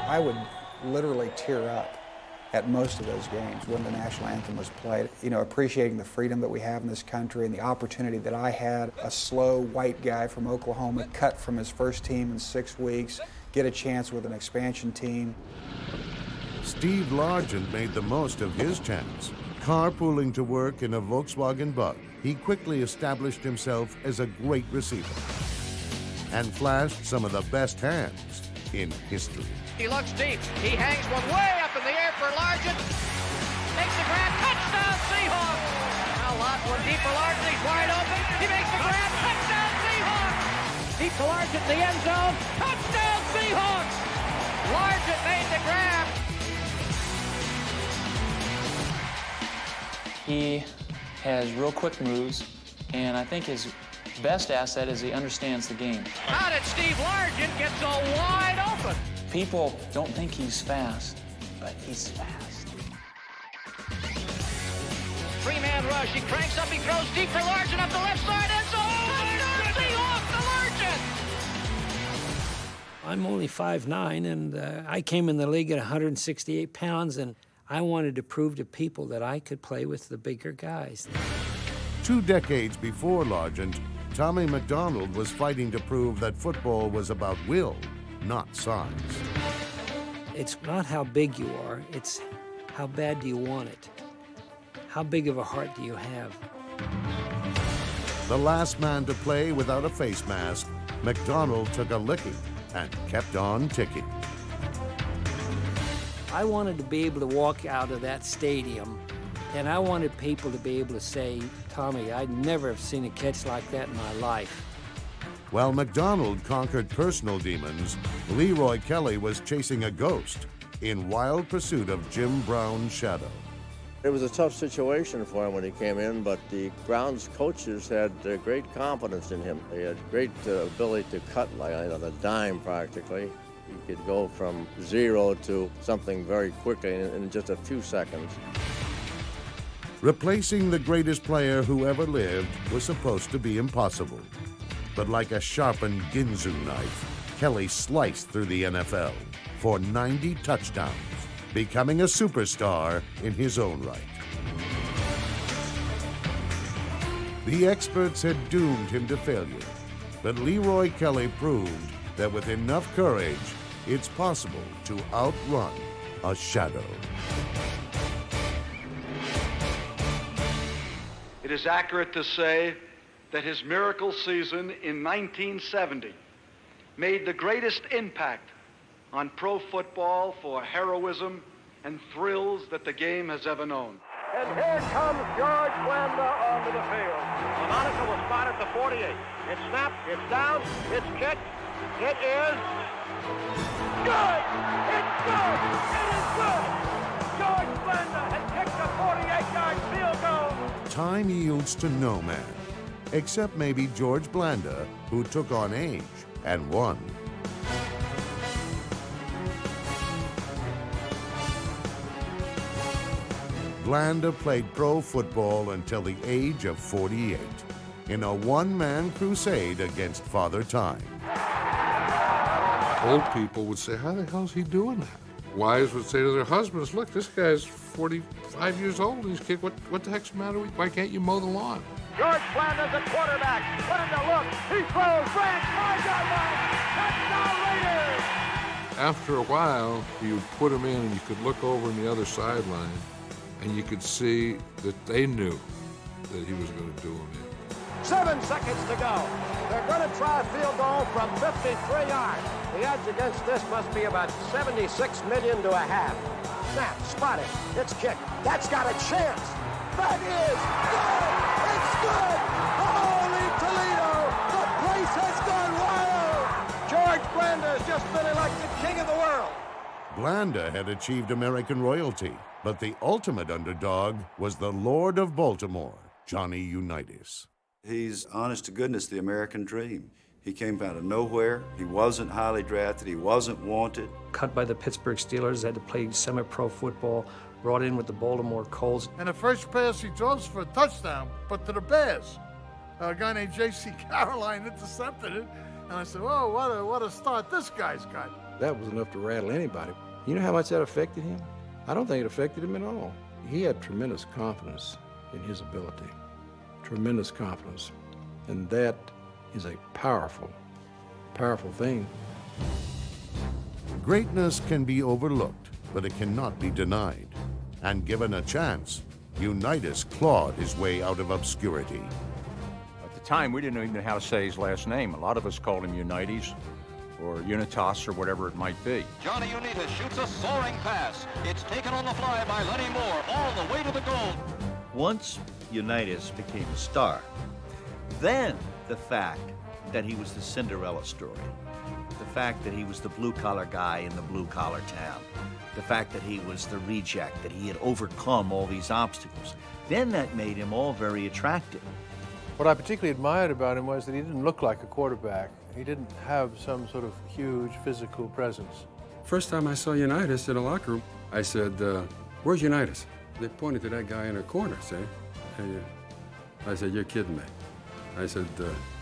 S13: I would literally tear up at most of those games when the national anthem was played, you know, appreciating the freedom that we have in this country and the opportunity that I had, a slow white guy from Oklahoma cut from his first team in 6 weeks, get a chance with an expansion team.
S9: Steve Largent made the most of his chance. Carpooling to work in a Volkswagen Bug, he quickly established himself as a great receiver and flashed some of the best hands in history.
S14: He looks deep. He hangs one way up in the air for Largent. Makes the grab. Touchdown, Seahawks. Now one deep for Largent. He's wide open. He makes the grab. Touchdown, Seahawks. Deep to Largent in the end zone. Touchdown, Seahawks. Largent made the grab.
S12: He has real quick moves, and I think his best asset is he understands the game.
S14: How did Steve Largent get so wide open?
S12: People don't think he's fast, but he's fast.
S14: Three-man rush. He cranks up. He throws deep for Largent up the left side. End zone. Touchdown, Seahawks to Largent.
S24: I'm only 5'9", and I came in the league at 168 pounds, and I wanted to prove to people that I could play with the bigger guys.
S9: 2 decades before Largent, Tommy McDonald was fighting to prove that football was about will, not size.
S24: It's not how big you are, it's how bad do you want it? How big of a heart do you have?
S9: The last man to play without a face mask, McDonald took a licking and kept on ticking.
S24: I wanted to be able to walk out of that stadium, and I wanted people to be able to say, Tommy, I'd never have seen a catch like that in my life.
S9: While McDonald conquered personal demons, Leroy Kelly was chasing a ghost in wild pursuit of Jim Brown's shadow.
S25: It was a tough situation for him when he came in, but the Browns coaches had great confidence in him. He had great ability to cut like on a dime practically. He could go from 0 to something very quickly in just a few seconds.
S9: Replacing the greatest player who ever lived was supposed to be impossible. But like a sharpened Ginsu knife, Kelly sliced through the NFL for 90 touchdowns, becoming a superstar in his own right. The experts had doomed him to failure, but Leroy Kelly proved that with enough courage, it's possible to outrun a shadow.
S20: It is accurate to say that his miracle season in 1970 made the greatest impact on pro football for heroism and thrills that the game has ever known.
S14: And here comes George Blanda onto the field. Monica will spot at the 48. It's snapped, it's down, it's kicked. It is good! It's good! It is good! George Blanda has kicked a 48-yard field goal.
S9: Time yields to no man, except maybe George Blanda, who took on age and won. Blanda played pro football until the age of 48 in a one-man crusade against Father Time.
S1: Old people would say, how the hell is he doing that? Wives would say to their husbands, look, this guy's 45 years old. He's kid. What the heck's the matter with you? Why can't you mow the lawn?
S14: George Blanda's a quarterback. Blanda looks. He throws. Branch, 5-yard line. Touchdown Raiders.
S1: After a while, you would put him in and you could look over on the other sideline and you could see that they knew that he was going to do them in.
S14: 7 seconds to go. They're going to try a field goal from 53 yards. The odds against this must be about 76 million to a half. Snap, spot it. It's kicked. That's got a chance. That is good. It's good. Holy Toledo. The place has gone wild. George Blanda has just been elected king of the world.
S9: Blanda had achieved American royalty But the ultimate underdog was the Lord of Baltimore, Johnny Unitas.
S4: He's, honest to goodness, the American dream. He came out of nowhere. He wasn't highly drafted. He wasn't wanted.
S12: Cut by the Pittsburgh Steelers, had to play semi-pro football, brought in with the Baltimore Colts.
S5: And the first pass he throws for a touchdown, but to the Bears. A guy named J.C. Caroline intercepted it, and I said, "Oh, what a start this guy's got."
S11: That was enough to rattle anybody. You know how much that affected him? I don't think it affected him at all. He had tremendous confidence in his ability, tremendous confidence, and that is a powerful, powerful thing.
S9: Greatness can be overlooked, but it cannot be denied. And given a chance, Unitas clawed his way out of obscurity.
S15: At the time, we didn't even know how to say his last name. A lot of us called him Unitas or Unitas or whatever it might be.
S17: Johnny Unitas shoots a soaring pass. It's taken on the fly by Lenny Moore, all the way to the goal.
S16: Once Unitas became a star, then the fact that he was the Cinderella story, the fact that he was the blue-collar guy in the blue-collar town, the fact that he was the reject, that he had overcome all these obstacles, then that made him all very attractive.
S18: What I particularly admired about him was that he didn't look like a quarterback. He didn't have some sort of huge physical presence.
S22: First time I saw Unitas in a locker room, I said, "Where's Unitas?" They pointed to that guy in a corner, say. I said, "You're kidding me." I said,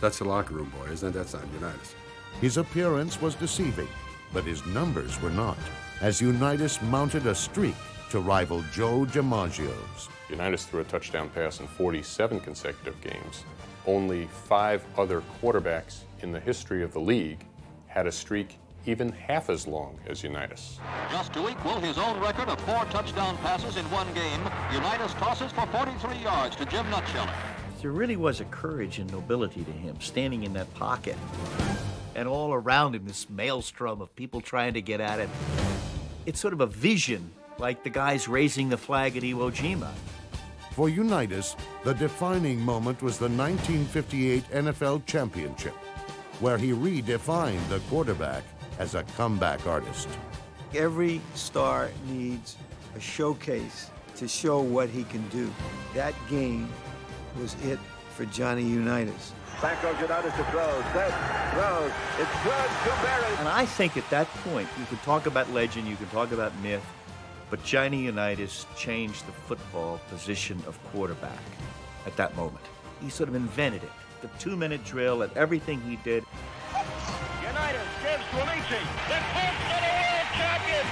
S22: "That's the locker room boy, isn't it? That's not Unitas."
S9: His appearance was deceiving, but his numbers were not, as Unitas mounted a streak to rival Joe DiMaggio's.
S26: Unitas threw a touchdown pass in 47 consecutive games. Only 5 other quarterbacks in the history of the league had a streak even half as long as Unitas.
S17: Just to equal his own record of 4 touchdown passes in one game, Unitas tosses for 43 yards to Jim Nutscheller.
S16: There really was a courage and nobility to him, standing in that pocket. And all around him, this maelstrom of people trying to get at him. It's sort of a vision, like the guys raising the flag at Iwo Jima.
S9: For Unitas, the defining moment was the 1958 NFL Championship, where he redefined the quarterback as a comeback artist.
S28: Every star needs a showcase to show what he can do. That game was it for Johnny Unitas.
S17: Back goes Unitas to throw. Set, throws. It's good to Barry.
S16: And I think at that point, you could talk about legend, you could talk about myth, but Johnny Unitas changed the football position of quarterback at that moment. He sort of invented it. The 2-minute drill and everything he did.
S17: Unitas gives to Alici. The Colts are the world champions.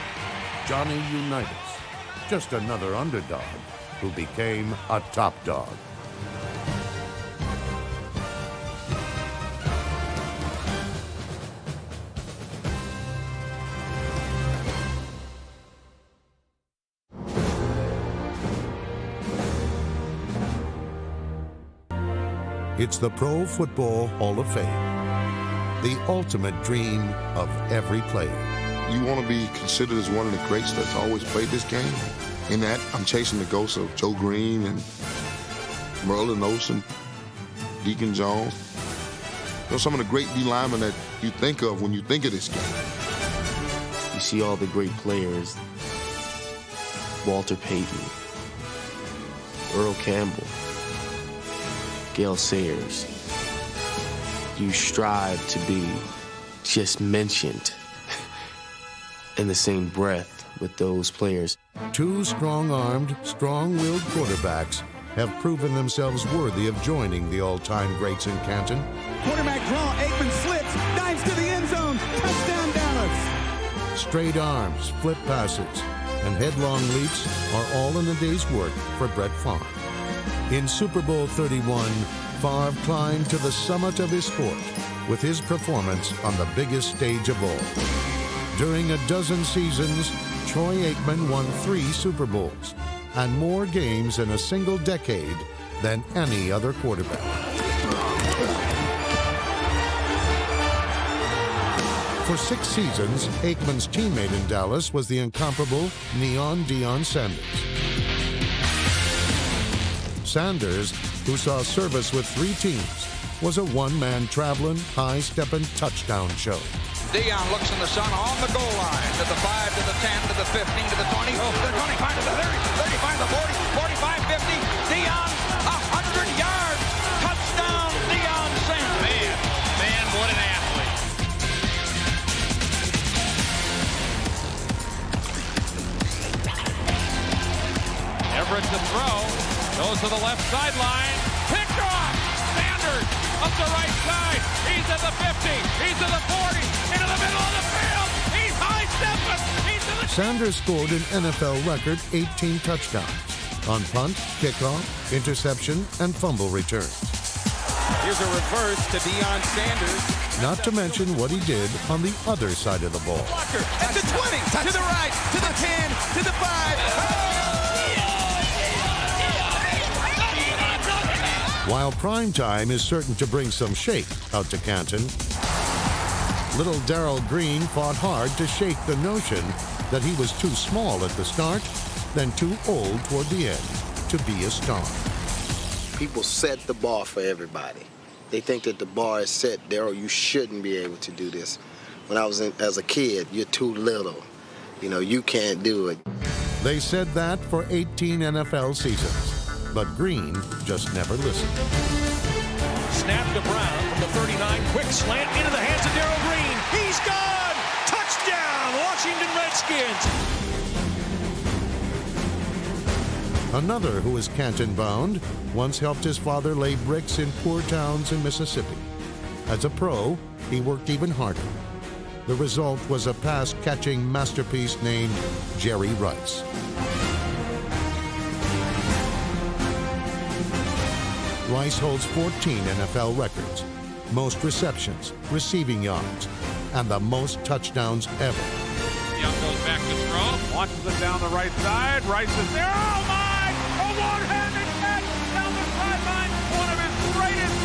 S9: Johnny Unitas, just another underdog who became a top dog. It's the Pro Football Hall of Fame, the ultimate dream of every player.
S10: You want to be considered as one of the greats that's always played this game. In that, I'm chasing the ghosts of Joe Green and Merlin Olsen, Deacon Jones. You know, some of the great D linemen that you think of when you think of this game.
S29: You see all the great players, Walter Payton, Earl Campbell, Gale Sayers. You strive to be just mentioned in the same breath with those players.
S9: 2 strong-armed, strong-willed quarterbacks have proven themselves worthy of joining the all-time greats in Canton.
S30: Quarterback draw, Aikman slips, dives to the end zone, touchdown Dallas.
S9: Straight arms, flip passes, and headlong leaps are all in a day's work for Brett Favre. In Super Bowl 31, Favre climbed to the summit of his sport with his performance on the biggest stage of all. During a dozen seasons, Troy Aikman won 3 Super Bowls and more games in a single decade than any other quarterback. For 6 seasons, Aikman's teammate in Dallas was the incomparable Neon Deion Sanders. Sanders, who saw service with 3 teams, was a one-man traveling, high-stepping touchdown show.
S2: Dion looks in the sun on the goal line. To the 5, to the 10, to the 15, to the 20, to the 25, to the 30, 35, to the 40, 45, 50. Dion, 100 yards. Touchdown, Dion Sanders.
S3: Man, what an athlete. Everett to throw. Goes to the left sideline. Picked off. Sanders up the right side. He's at the 50. He's at the 40. Into the middle of the field. He's high stepping. He's to the...
S9: Sanders scored an NFL record 18 touchdowns on punt, kickoff, interception, and fumble returns.
S6: Here's a reverse to Deion Sanders.
S9: Not to mention what he did on the other side of the ball.
S6: At the 20, to the right, to the 10, to the 5.
S9: While prime time is certain to bring some shape out to Canton, little Darrell Green fought hard to shake the notion that he was too small at the start, then too old toward the end to be a star.
S7: People set the bar for everybody. They think that the bar is set. Darrell, you shouldn't be able to do this. When I was as a kid, you're too little. You know, you can't do it.
S9: They said that for 18 NFL seasons. But Green just never listened.
S20: Snap to Brown from the 39. Quick slant into the hands of Darrell Green. He's gone! Touchdown, Washington Redskins!
S9: Another who is Canton-bound once helped his father lay bricks in poor towns in Mississippi. As a pro, he worked even harder. The result was a pass-catching masterpiece named Jerry Rice. Rice holds 14 NFL records, most receptions, receiving yards, and the most touchdowns ever.
S3: Young goes back to throw, launches it down the right side. Rice is there. Oh, my! A one-handed catch down the sideline. One of his greatest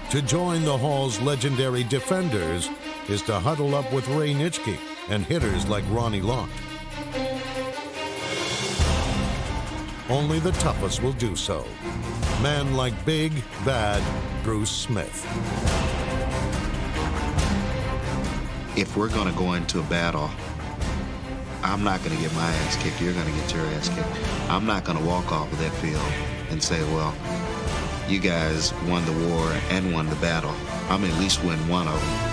S3: catches.
S9: To join the Hall's legendary defenders is to huddle up with Ray Nitschke and hitters like Ronnie Lott. Only the toughest will do so. Men like big, bad Bruce Smith.
S8: If we're going to go into a battle, I'm not going to get my ass kicked. You're going to get your ass kicked. I'm not going to walk off of that field and say, well, you guys won the war and won the battle. I'm at least win one of them.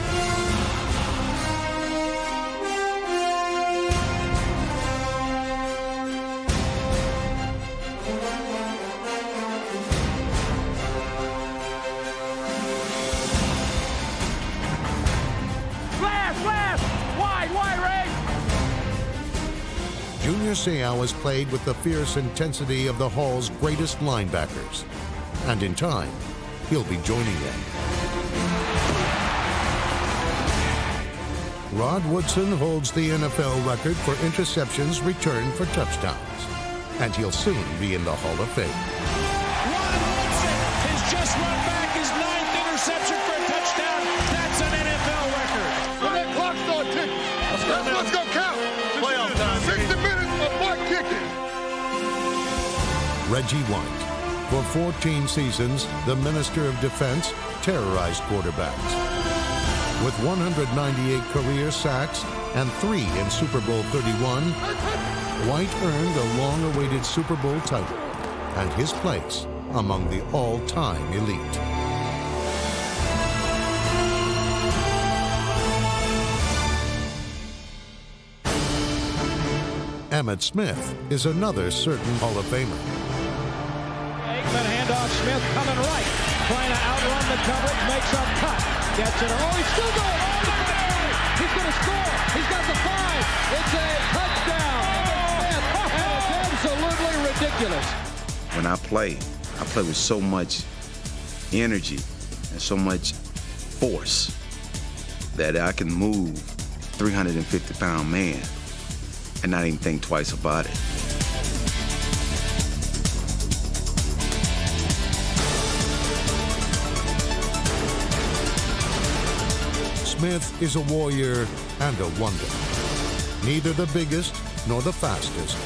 S9: Junior Seau has played with the fierce intensity of the Hall's greatest linebackers. And in time, he'll be joining them. Rod Woodson holds the NFL record for interceptions returned for touchdowns. And he'll soon be in the Hall of Fame.
S20: Rod Woodson has just run back his 9th interception for a touchdown. That's an NFL record.
S5: When that clock starts ticking, let's go count.
S20: Playoff time.
S5: 60 minutes of butt kicking.
S9: Reggie White. For 14 seasons, the Minister of Defense terrorized quarterbacks. With 198 career sacks and 3 in Super Bowl 31, White earned a long-awaited Super Bowl title and his place among the all-time elite. Emmitt Smith is another certain Hall of Famer.
S20: Aikman handoff, Smith coming right, trying to outrun the coverage, makes a cut, gets it. Oh, he's still going all the way. He's going to score. He's got the 5. It's a touchdown. And it's absolutely ridiculous.
S8: When I play with so much energy and so much force that I can move 350-pound man and not even think twice about it.
S9: Smith is a warrior and a wonder. Neither the biggest nor the fastest,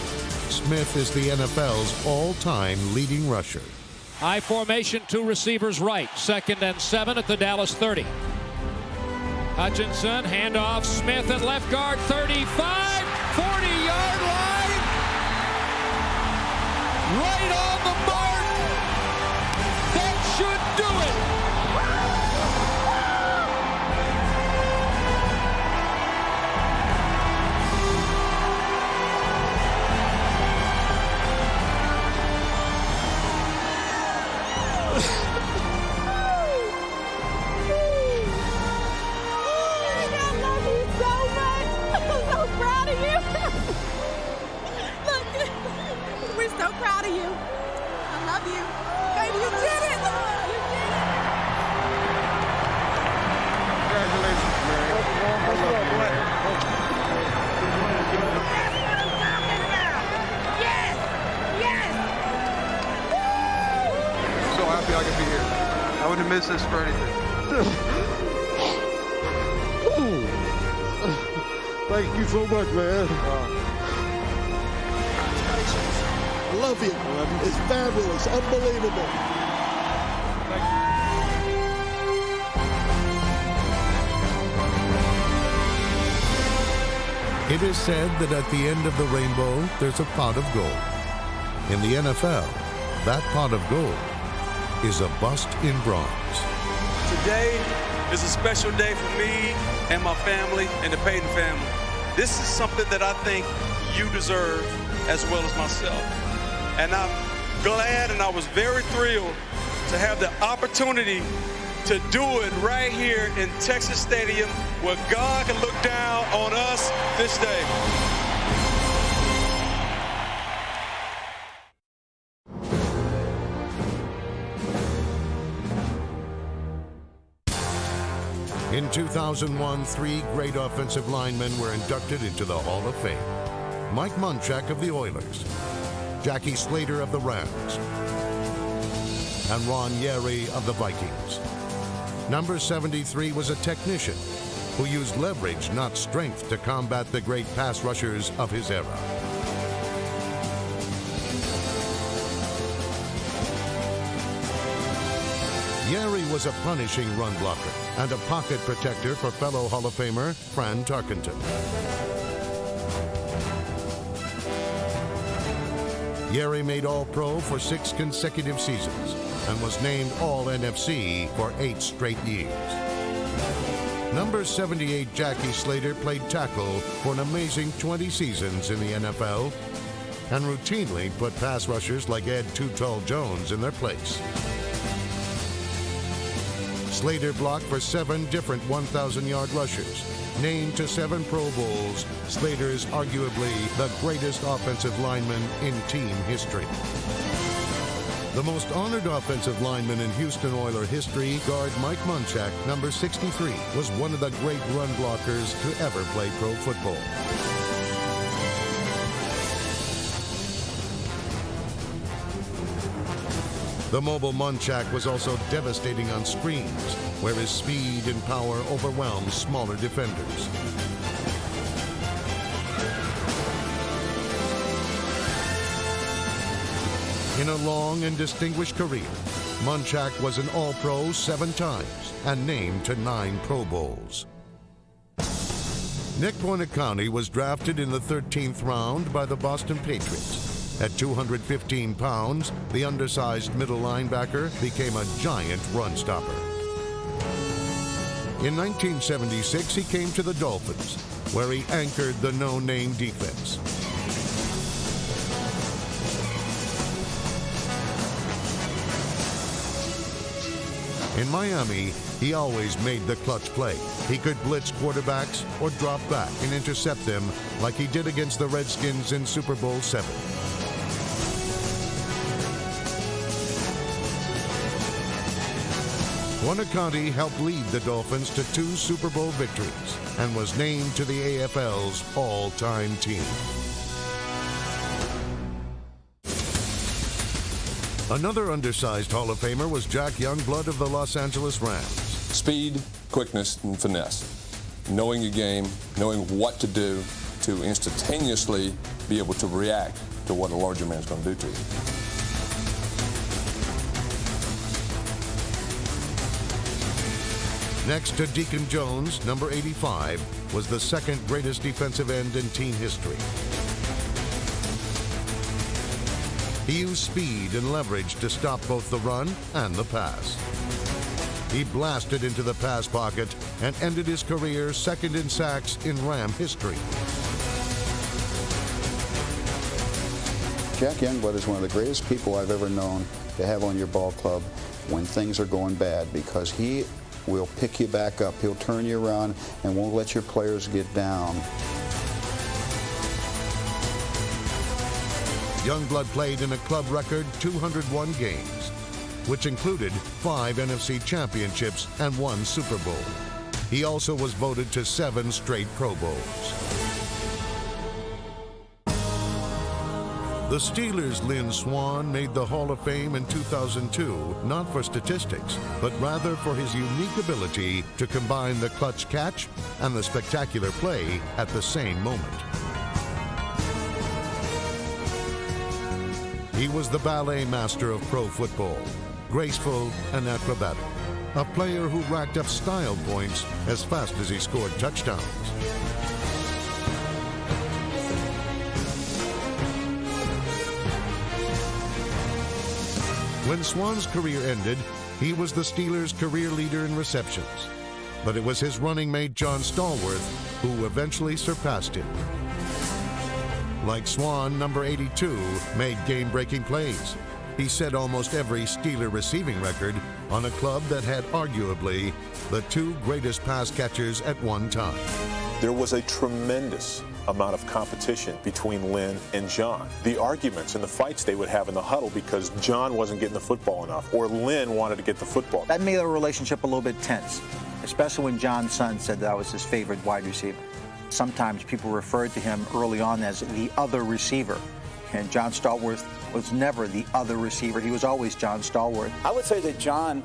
S9: Smith is the NFL's all-time leading rusher.
S3: I formation, 2 receivers right. 2nd and 7 at the Dallas 30. Hutchinson, handoff, Smith at left guard, 35, 40-yard line. Right on the mark. That should do it.
S1: I could be here. I wouldn't miss this for anything.
S4: Thank you so much, man. I love you. It's fabulous, unbelievable.
S9: It is said that at the end of the rainbow, there's a pot of gold. In the NFL, that pot of gold is a bust in bronze.
S13: Today is a special day for me and my family and the Payton family. This is something that I think you deserve as well as myself. And I'm glad and I was very thrilled to have the opportunity to do it right here in Texas Stadium where God can look down on us this day.
S9: In 2001, 3 great offensive linemen were inducted into the Hall of Fame. Mike Munchak of the Oilers, Jackie Slater of the Rams, and Ron Yary of the Vikings. Number 73 was a technician who used leverage, not strength, to combat the great pass rushers of his era. Yary was a punishing run blocker and a pocket protector for fellow Hall of Famer Fran Tarkenton. Yary made All-Pro for 6 consecutive seasons and was named All-NFC for 8 straight years. Number 78 Jackie Slater played tackle for an amazing 20 seasons in the NFL and routinely put pass rushers like Ed Too Tall Jones in their place. Slater blocked for 7 different 1,000-yard rushers. Named to 7 Pro Bowls, Slater is arguably the greatest offensive lineman in team history. The most honored offensive lineman in Houston Oilers history, guard Mike Munchak, number 63, was one of the great run blockers to ever play pro football. The mobile Munchak was also devastating on screens, where his speed and power overwhelmed smaller defenders. In a long and distinguished career, Munchak was an All-Pro 7 times and named to 9 Pro Bowls. Nick Buoniconti was drafted in the 13th round by the Boston Patriots. At 215 pounds, the undersized middle linebacker became a giant run stopper. In 1976, he came to the Dolphins, where he anchored the no-name defense. In Miami, he always made the clutch play. He could blitz quarterbacks or drop back and intercept them like he did against the Redskins in Super Bowl VII. Buoniconti helped lead the Dolphins to 2 Super Bowl victories and was named to the AFL's all-time team. Another undersized Hall of Famer was Jack Youngblood of the Los Angeles Rams.
S14: Speed, quickness, and finesse. Knowing your game, knowing what to do to instantaneously be able to react to what a larger man's going to do to you.
S9: Next to Deacon Jones, number 85, was the second greatest defensive end in team history. He used speed and leverage to stop both the run and the pass. He blasted into the pass pocket and ended his career second in sacks in Ram history.
S11: Jack Youngblood is one of the greatest people I've ever known to have on your ball club when things are going bad, because he will pick you back up. He'll turn you around and won't let your players get down.
S9: Youngblood played in a club record 201 games, which included 5 NFC championships and 1 Super Bowl. He also was voted to 7 straight Pro Bowls. The Steelers' Lynn Swann made the Hall of Fame in 2002, not for statistics, but rather for his unique ability to combine the clutch catch and the spectacular play at the same moment. He was the ballet master of pro football, graceful and acrobatic, a player who racked up style points as fast as he scored touchdowns. When Swann's career ended, he was the Steelers' career leader in receptions. But it was his running mate, John Stallworth, who eventually surpassed him. Like Swann, number 82 made game-breaking plays. He set almost every Steeler receiving record on a club that had arguably the 2 greatest pass catchers at one time.
S12: There was a tremendous amount of competition between Lynn and John. The arguments and the fights they would have in the huddle because John wasn't getting the football enough or Lynn wanted to get the football.
S15: That made the relationship a little bit tense, especially when John's son said that I was his favorite wide receiver. Sometimes people referred to him early on as the other receiver, and John Stallworth was never the other receiver. He was always John Stallworth.
S18: I would say that John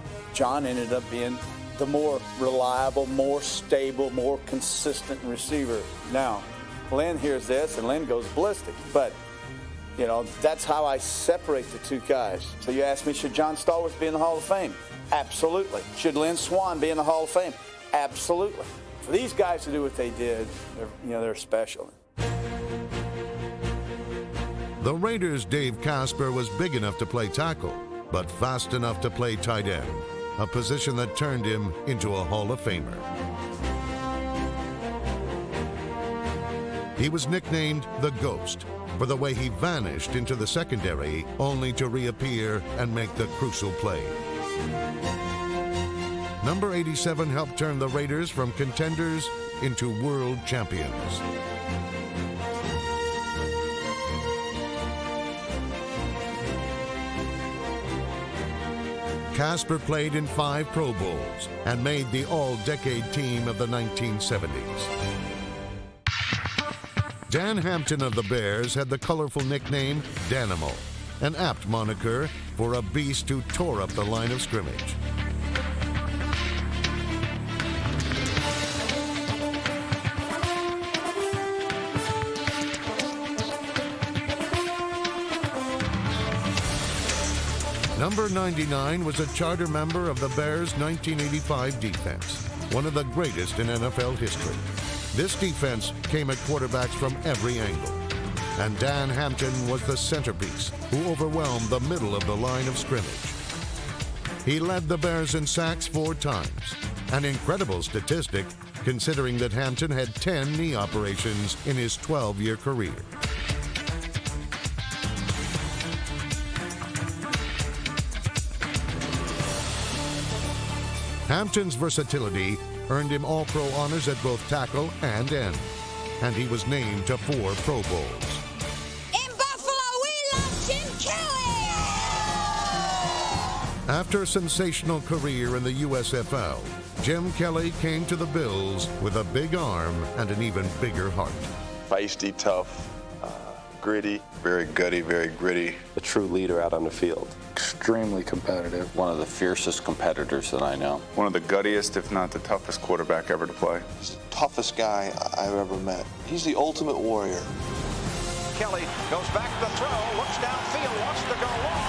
S18: ended up being the more reliable, more stable, more consistent receiver. Now, Lynn hears this and Lynn goes ballistic, but you know, that's how I separate the 2 guys. So you ask me, should John Stallworth be in the Hall of Fame? Absolutely. Should Lynn Swann be in the Hall of Fame? Absolutely. For these guys to do what they did, they're special.
S9: The Raiders' Dave Casper was big enough to play tackle, but fast enough to play tight end, a position that turned him into a Hall of Famer. He was nicknamed the Ghost for the way he vanished into the secondary only to reappear and make the crucial play. Number 87 helped turn the Raiders from contenders into world champions. Casper played in 5 Pro Bowls and made the all-decade team of the 1970s. Dan Hampton of the Bears had the colorful nickname Danimo, an apt moniker for a beast who tore up the line of scrimmage. Number 99 was a charter member of the Bears' 1985 defense, one of the greatest in NFL history. This defense came at quarterbacks from every angle, and Dan Hampton was the centerpiece who overwhelmed the middle of the line of scrimmage. He led the Bears in sacks 4 times, an incredible statistic considering that Hampton had 10 knee operations in his 12-year career. Hampton's versatility earned him All-Pro honors at both tackle and end, and he was named to 4 Pro Bowls.
S19: In Buffalo, we love Jim Kelly!
S9: After a sensational career in the USFL, Jim Kelly came to the Bills with a big arm and an even bigger heart.
S21: Feisty, tough, gritty. Very gutty, very gritty.
S23: A true leader out on the field.
S21: Extremely competitive.
S23: One of the fiercest competitors that I know.
S21: One of the guttiest, if not the toughest quarterback ever to play.
S24: He's the toughest guy I've ever met. He's the ultimate warrior.
S2: Kelly goes back to the throw, looks downfield, wants to go long.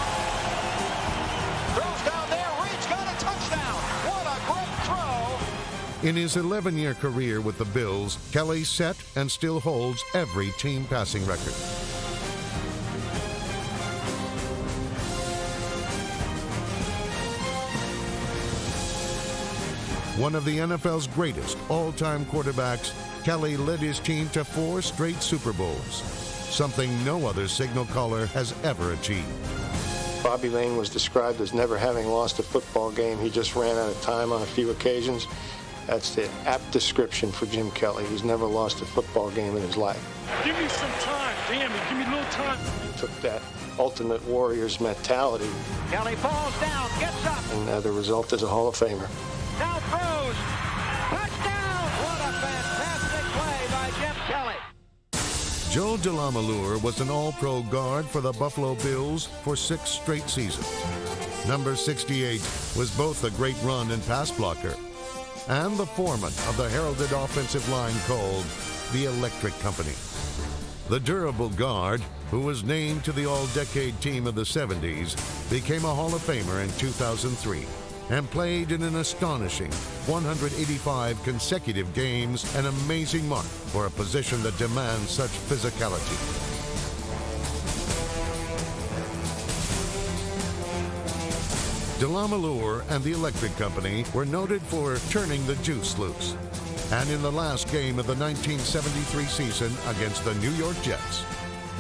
S2: Throws down there, Reed's got a touchdown. What a great throw
S9: In his 11-year career with the Bills, Kelly set and still holds every team passing record. One of the NFL's greatest all-time quarterbacks, Kelly led his team to 4 straight Super Bowls, something no other signal caller has ever achieved.
S10: Bobby Lane was described as never having lost a football game. He just ran out of time on a few occasions. That's the apt description for Jim Kelly. He's never lost a football game in his life.
S20: Give me some time. Damn it, give me a little time.
S10: He took that ultimate warrior's mentality.
S2: Kelly falls down, gets up.
S10: And the result is a Hall of Famer.
S2: Now throws. Touchdown! What a fantastic play by Jim Kelly.
S9: Joe DeLamielleure was an all-pro guard for the Buffalo Bills for 6 straight seasons. Number 68 was both a great run and pass blocker and the foreman of the heralded offensive line called the Electric Company. The durable guard, who was named to the all-decade team of the 70s, became a Hall of Famer in 2003 and played in an astonishing 185 consecutive games, an amazing mark for a position that demands such physicality. DeLamielleure and the Electric Company were noted for turning the juice loose. And in the last game of the 1973 season against the New York Jets,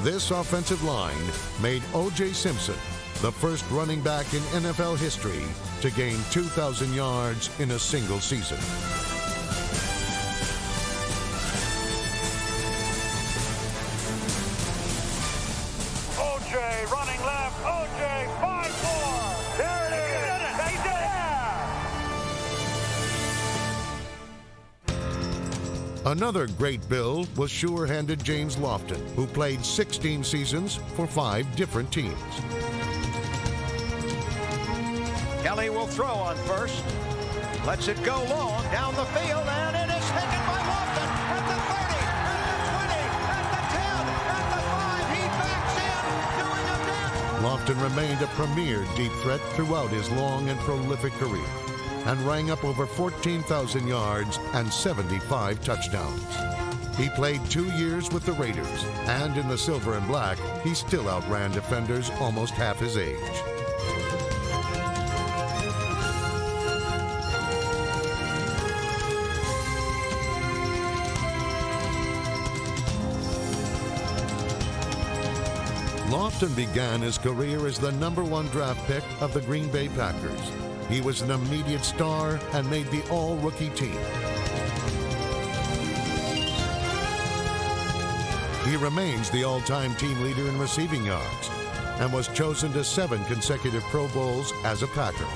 S9: this offensive line made O.J. Simpson the first running back in NFL history to gain 2,000 yards in a single season.
S20: O.J. running left. O.J. 5-4. There it is. They did it.
S9: Another great Bill was sure-handed James Lofton, who played 16 seasons for 5 different teams.
S2: Kelly will throw on first. Lets it go long down the field, and it is taken by Lofton at the 30, at the 20, at the 10, at the 5. He backs in, doing a dance.
S9: Lofton remained a premier deep threat throughout his long and prolific career and rang up over 14,000 yards and 75 touchdowns. He played 2 years with the Raiders, and in the silver and black, he still outran defenders almost half his age. Lofton began his career as the #1 draft pick of the Green Bay Packers. He was an immediate star and made the all-rookie team. He remains the all-time team leader in receiving yards and was chosen to 7 consecutive Pro Bowls as a Packer.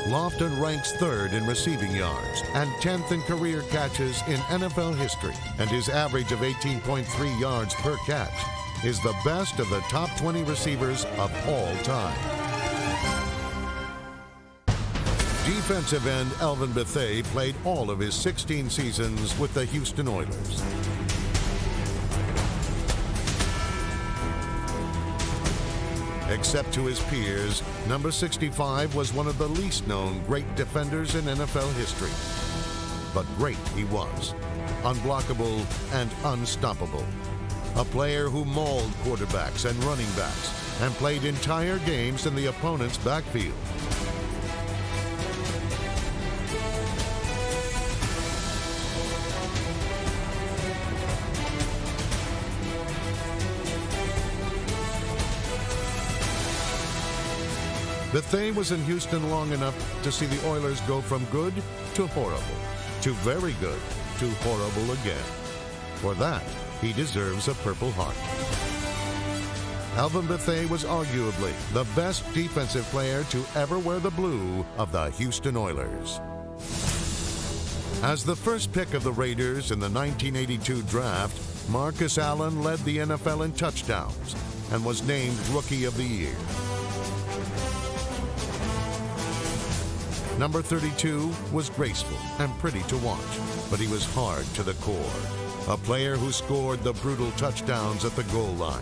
S9: Lofton ranks 3rd in receiving yards and 10th in career catches in NFL history, and his average of 18.3 yards per catch is the best of the top 20 receivers of all time. Defensive end Alvin Bethea played all of his 16 seasons with the Houston Oilers. Except to his peers, number 65 was one of the least known great defenders in NFL history. But great he was, unblockable and unstoppable. A player who mauled quarterbacks and running backs and played entire games in the opponent's backfield. Bethea was in Houston long enough to see the Oilers go from good to horrible, to very good to horrible again. For that, he deserves a Purple Heart. Alvin Bethea was arguably the best defensive player to ever wear the blue of the Houston Oilers. As the first pick of the Raiders in the 1982 draft, Marcus Allen led the NFL in touchdowns and was named Rookie of the Year. Number 32 was graceful and pretty to watch, but he was hard to the core. A player who scored the brutal touchdowns at the goal line.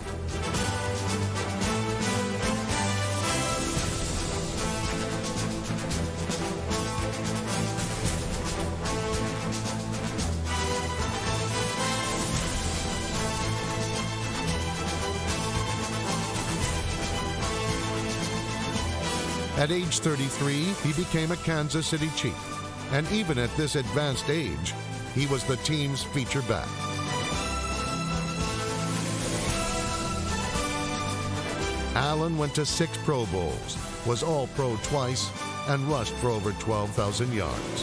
S9: At age 33, he became a Kansas City Chief. And even at this advanced age, he was the team's feature back. Allen went to 6 Pro Bowls, was All-Pro twice, and rushed for over 12,000 yards.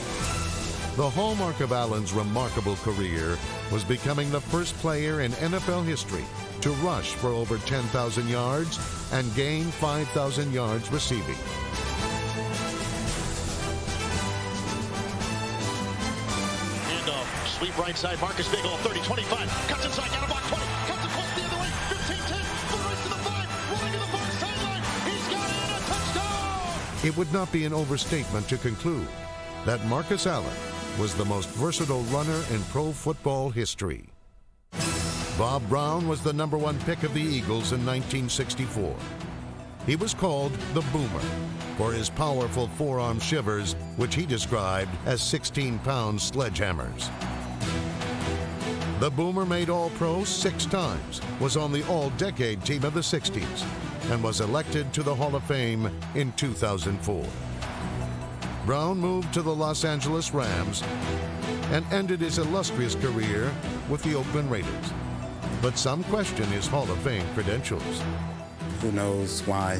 S9: The hallmark of Allen's remarkable career was becoming the first player in NFL history to rush for over 10,000 yards and gain 5,000 yards receiving.
S6: Handoff, sweep right side, Marcus Bigelow, 30, 25, cuts inside, got a block, 20, cuts across the other way, 15, 10, for the race to the 5, rolling to the far sideline, he's got it, a touchdown!
S9: It would not be an overstatement to conclude that Marcus Allen was the most versatile runner in pro football history. Bob Brown was the #1 pick of the Eagles in 1964. He was called the Boomer for his powerful forearm shivers, which he described as 16-pound sledgehammers. The Boomer made All-Pro 6 times, was on the All-Decade team of the 60s, and was elected to the Hall of Fame in 2004. Brown moved to the Los Angeles Rams and ended his illustrious career with the Oakland Raiders. But some question his Hall of Fame credentials.
S16: Who knows why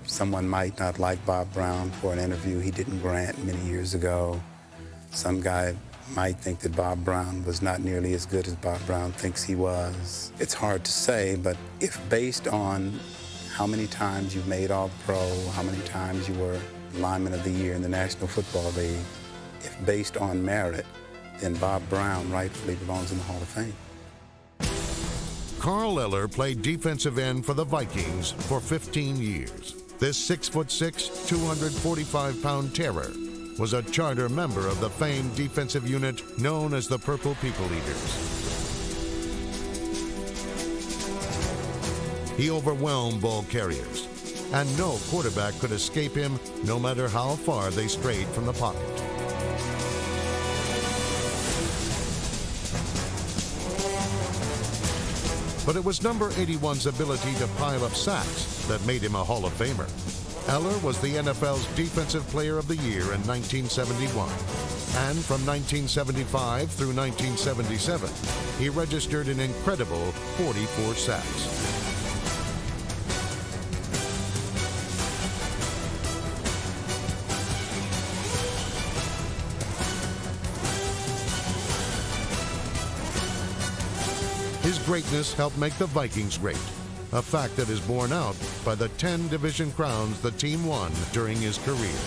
S16: someone might not like Bob Brown for an interview he didn't grant many years ago. Some guy might think that Bob Brown was not nearly as good as Bob Brown thinks he was. It's hard to say, but if based on how many times you've made All-Pro, how many times you were Lineman of the Year in the National Football League, if based on merit, then Bob Brown rightfully belongs in the Hall of Fame.
S9: Carl Eller played defensive end for the Vikings for 15 years. This 6'6", 245-pound terror was a charter member of the famed defensive unit known as the Purple People Eaters. He overwhelmed ball carriers, and no quarterback could escape him no matter how far they strayed from the pocket. But it was number 81's ability to pile up sacks that made him a Hall of Famer. Eller was the NFL's Defensive Player of the Year in 1971. And from 1975 through 1977, he registered an incredible 44 sacks. His greatness helped make the Vikings great, a fact that is borne out by the 10 division crowns the team won during his career.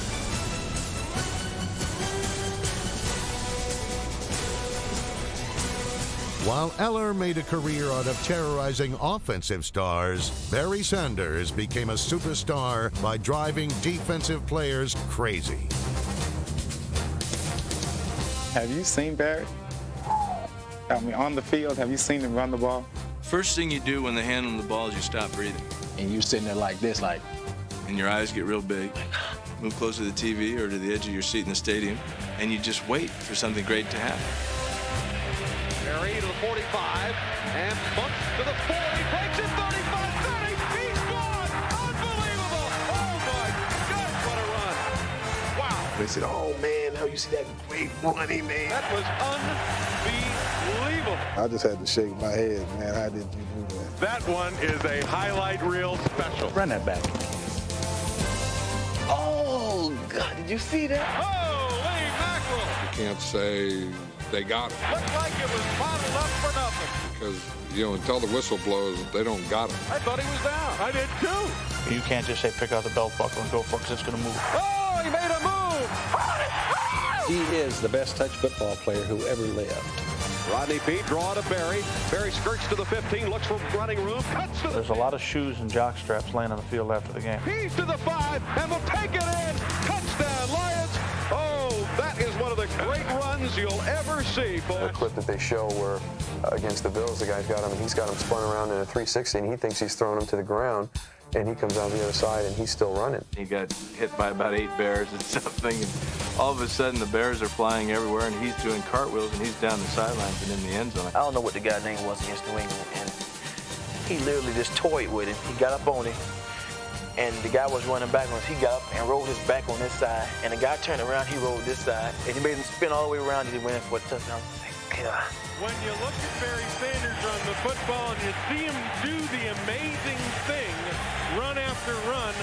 S9: While Eller made a career out of terrorizing offensive stars, Barry Sanders became a superstar by driving defensive players crazy.
S17: Have you seen Barry? I mean, on the field, have you seen him run the ball?
S22: First thing you do when they hand him the ball is you stop breathing.
S25: And you sitting there like this, like...
S22: And your eyes get real big. Move close to the TV or to the edge of your seat in the stadium, and you just wait for something great to happen.
S20: Barry to the 45, and bumps to the 40, breaks it, 35, 30, he's gone! Unbelievable! Oh my God, what a run! Wow!
S6: They said, oh man, how you see that great running, man?
S20: That was unbelievable.
S6: I just had to shake my head, man. How did you do that?
S20: That one is a highlight reel special.
S25: Run that back.
S6: Oh, God, did you see that?
S20: Holy mackerel!
S26: You can't say they got it.
S20: Looked like it was bottled up for nothing.
S26: Because, you know, until the whistle blows, they don't got it.
S20: I thought he was down. I did too.
S25: You can't just say pick out the belt buckle and go for it because it's going to move.
S20: Oh, he made a move!
S25: He is the best touch football player who ever lived.
S20: Rodney Pete, draw to Barry. Barry skirts to the 15, looks for running room, cuts to the...
S25: There's a lot of shoes and jock straps laying on the field after the game.
S20: He's to the 5, and will take it in. Touchdown, Lions. Oh, that is one of the great runs you'll ever see, folks.
S21: The clip that they show where against the Bills, the guy's got him, and he's got him spun around in a 360, and he thinks he's throwing him to the ground, and he comes out the other side, and he's still running.
S22: He got hit by about 8 bears and something, and all of a sudden the bears are flying everywhere, and he's doing cartwheels, and he's down the sidelines and in the end zone.
S25: I don't know what the guy's name was against New England, and he literally just toyed with him. He got up on him,
S1: and the guy was running back once he got up and rolled his back on this side, and the guy turned around, he rolled this side, and he made him spin all the way around, and he went in for a touchdown.
S3: When you look at Barry Sanders on the football and you see him do the amazing thing, run after run,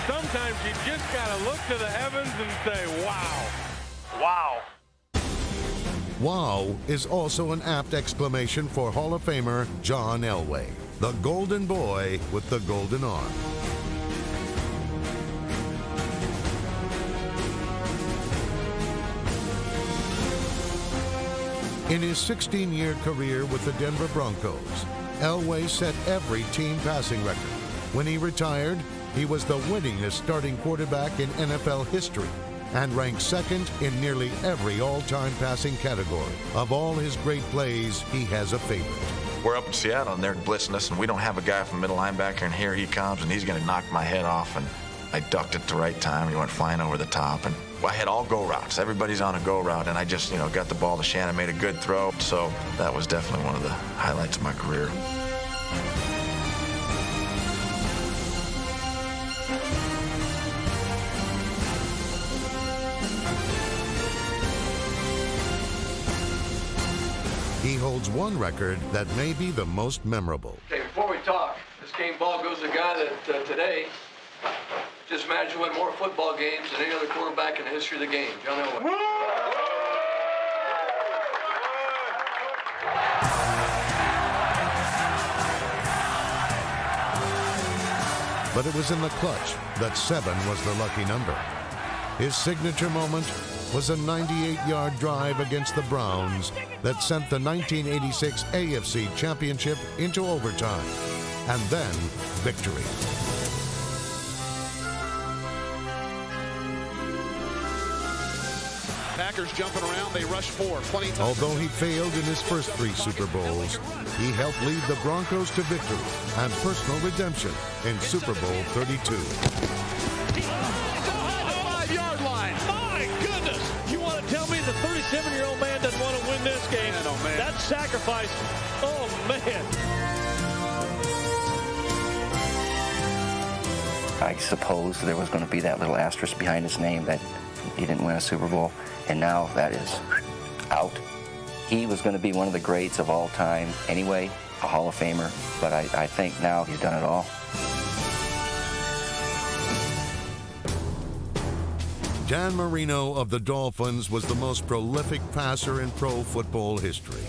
S3: sometimes you just got to look to the heavens and say, wow. Wow.
S9: Wow is also an apt exclamation for Hall of Famer John Elway, the golden boy with the golden arm. In his 16-year career with the Denver Broncos, Elway set every team passing record. When he retired, he was the winningest starting quarterback in NFL history and ranked second in nearly every all-time passing category. Of all his great plays, he has a favorite.
S4: We're up in Seattle, and they're blitzing us, and we don't have a guy from middle linebacker, and here he comes, and he's going to knock my head off, and I ducked at the right time. He went flying over the top, and I had all go routes. Everybody's on a go route, and I just, got the ball to Shannon, made a good throw. So that was definitely one of the highlights of my career.
S9: He holds one record that may be the most memorable.
S5: Okay, before we talk, this game ball goes to a guy that today, just imagine won more football games than any other quarterback in the history of the game, John Elway.
S9: But it was in the clutch that 7 was the lucky number. His signature moment was a 98-yard drive against the Browns that sent the 1986 AFC Championship into overtime, and then victory.
S6: Packers jumping around, they rush 4.
S9: Although he failed in his first 3 Super Bowls, he helped lead the Broncos to victory and personal redemption in Super Bowl 32.
S6: The 5-yard line. My goodness. You want to tell me the 37-year-old man doesn't want to win this game? Man, oh man. That sacrifice. Oh man.
S7: I suppose there was going to be that little asterisk behind his name that he didn't win a Super Bowl, and now that is out. He was going to be one of the greats of all time anyway, a Hall of Famer, but I think now he's done it all.
S9: Dan Marino of the Dolphins was the most prolific passer in pro football history.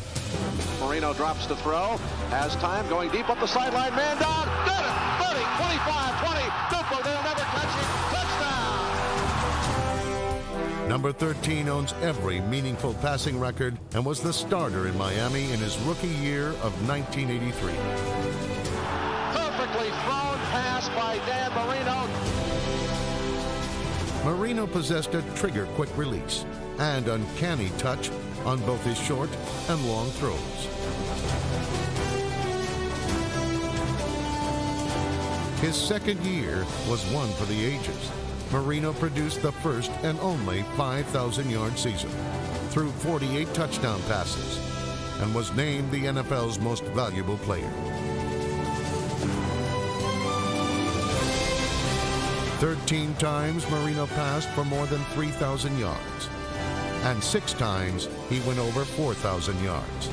S8: Marino drops to throw, has time, going deep up the sideline, man down, did it, 30, 25, 20, Duper, they'll never catch him, touchdown!
S9: Number 13 owns every meaningful passing record and was the starter in Miami in his rookie year of 1983.
S8: Perfectly thrown pass by Dan Marino.
S9: Marino possessed a trigger-quick release and uncanny touch on both his short and long throws. His second year was one for the ages. Marino produced the first and only 5,000-yard season, threw 48 touchdown passes, and was named the NFL's most valuable player. 13 times Marino passed for more than 3,000 yards, and 6 times he went over 4,000 yards.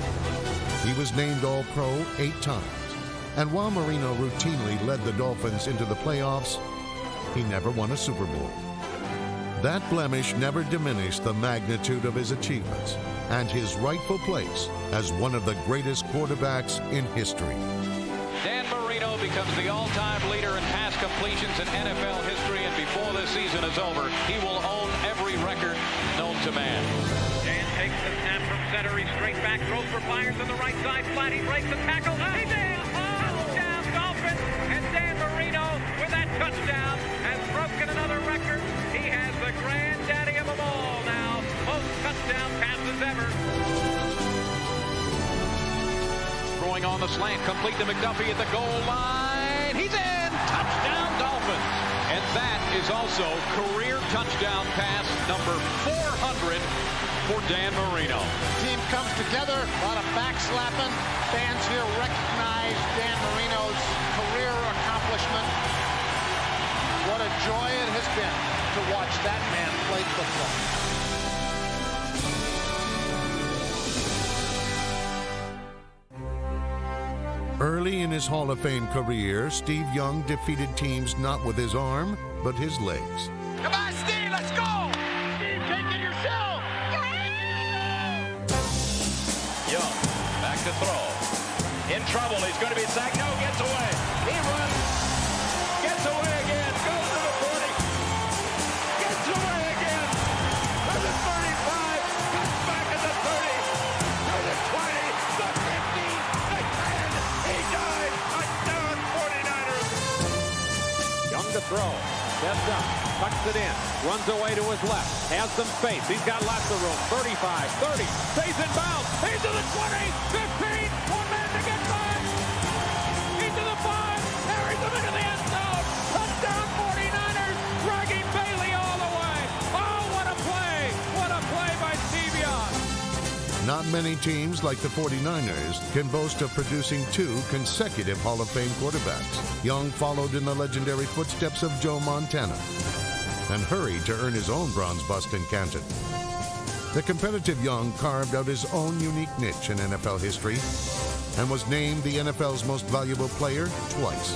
S9: He was named All-Pro 8 times, and while Marino routinely led the Dolphins into the playoffs, he never won a Super Bowl. That blemish never diminished the magnitude of his achievements and his rightful place as one of the greatest quarterbacks in history.
S2: Dan Marino becomes the all-time leader in pass completions in NFL history, and before this season is over, he will own every record known to man.
S27: Dan takes the snap from center. He straight back, throws for Myers on the right side. Flat, he breaks the tackle. He's in! Touchdown, Dolphins! And Dan Marino, with that touchdown, has broken another record. He has the granddaddy of them all now. Most touchdown passes ever.
S2: Throwing on the slant, complete to McDuffie at the goal line. He's in! Touchdown, Dolphins! And that is also career touchdown pass number 400 for Dan Marino.
S8: Team comes together, a lot of backslapping. Fans here recognize Dan Marino's career accomplishment.
S11: a joy it has been to watch that man play football.
S9: Early in his Hall of Fame career, Steve Young defeated teams not with his arm, but his legs.
S2: Come on, Steve, let's go! Steve, take it yourself!
S12: Young, back to throw. In trouble, he's going to be sacked. No, gets away. He runs. Gets away again. Goes to the 40. Gets away again. To the 35. Cuts back at the 30. To the 20. The 50. The 10. He died. Touchdown, 49ers.
S20: Young to throw. Steps up. Tucks it in. Runs away to his left. Has some space. He's got lots of room. 35, 30. Stays in bounds. He's to the 20. 15. One man to get back. He's to the 5. Carries him into the end zone. Touchdown 49ers. Dragging Bailey all the way. Oh, what a play. What a play by Steve Young.
S9: Not many teams like the 49ers can boast of producing 2 consecutive Hall of Fame quarterbacks. Young followed in the legendary footsteps of Joe Montana and hurried to earn his own bronze bust in Canton. The competitive Young carved out his own unique niche in NFL history and was named the NFL's most valuable player twice.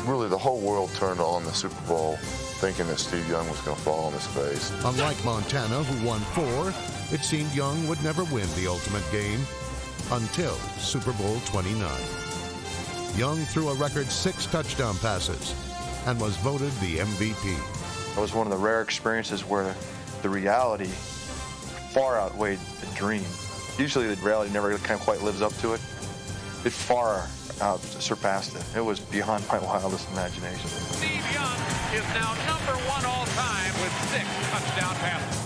S24: Really, the whole world turned on the Super Bowl thinking that Steve Young was going to fall on his face.
S9: Unlike Montana, who won 4, it seemed Young would never win the ultimate game until Super Bowl 29. Young threw a record 6 touchdown passes and was voted the MVP.
S21: It was one of the rare experiences where the reality far outweighed the dream. Usually the reality never kind of quite lives up to it. It far out surpassed it. It was beyond my wildest imagination.
S27: Steve Young is now #1 all time with 6 touchdown passes.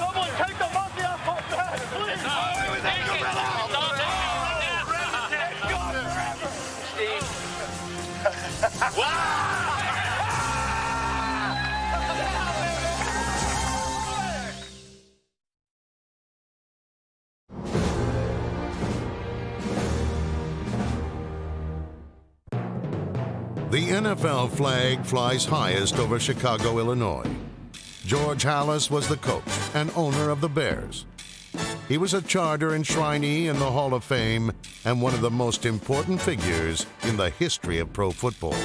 S2: Someone take the monkey off my back, please!
S9: The NFL flag flies highest over Chicago, Illinois. George Halas was the coach and owner of the Bears. He was a charter enshrinee in the Hall of Fame and one of the most important figures in the history of pro football.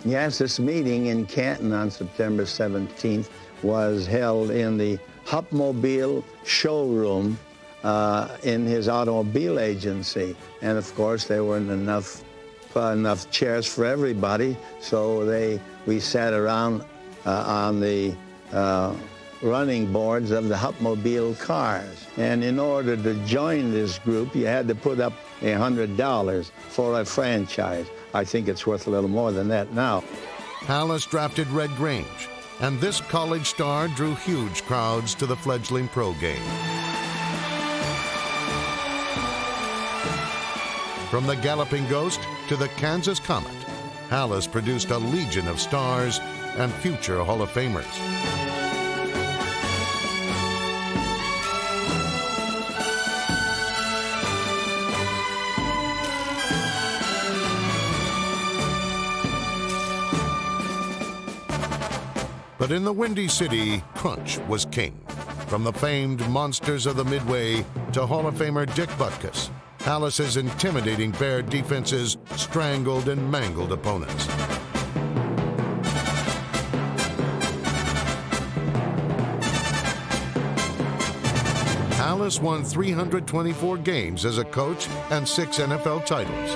S13: Yes, this meeting in Canton on September 17th was held in the Hupmobile showroom in his automobile agency. And of course, there weren't enough chairs for everybody, so we sat around on the running boards of the Hupmobile cars. And in order to join this group, you had to put up $100 for a franchise. I think it's worth a little more than that now.
S9: Halas drafted Red Grange, and this college star drew huge crowds to the fledgling pro game. From the Galloping Ghost to the Kansas Comet, Halas produced a legion of stars and future Hall of Famers. But in the Windy City, crunch was king. From the famed monsters of the Midway to Hall of Famer Dick Butkus, Halas's intimidating Bear defenses strangled and mangled opponents. Halas won 324 games as a coach and 6 NFL titles.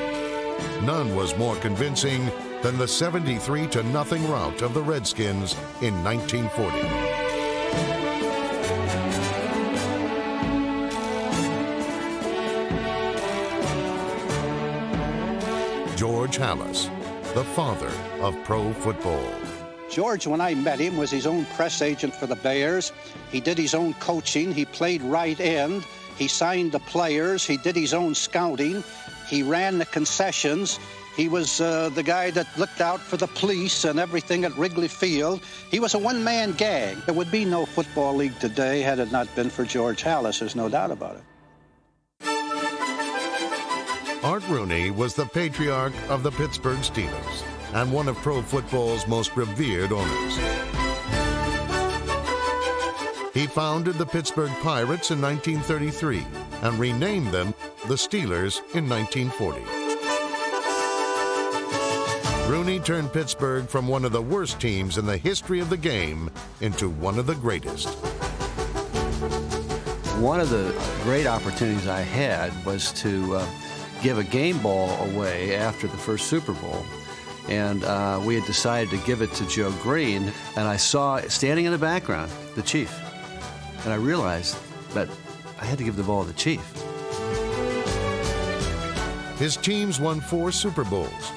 S9: None was more convincing than the 73-0 rout of the Redskins in 1940. George Halas, the father of pro football.
S14: George, when I met him, was his own press agent for the Bears. He did his own coaching. He played right end. He signed the players. He did his own scouting. He ran the concessions. He was the guy that looked out for the police and everything at Wrigley Field. He was a one-man gang. There would be no football league today had it not been for George Halas. There's no doubt about it.
S9: Rooney was the patriarch of the Pittsburgh Steelers and one of pro football's most revered owners. He founded the Pittsburgh Pirates in 1933 and renamed them the Steelers in 1940. Rooney turned Pittsburgh from one of the worst teams in the history of the game into one of the greatest.
S25: One of the great opportunities I had was to give a game ball away after the first Super Bowl. And we had decided to give it to Joe Green, and I saw, standing in the background, the Chief. And I realized that I had to give the ball to the Chief.
S9: His teams won 4 Super Bowls,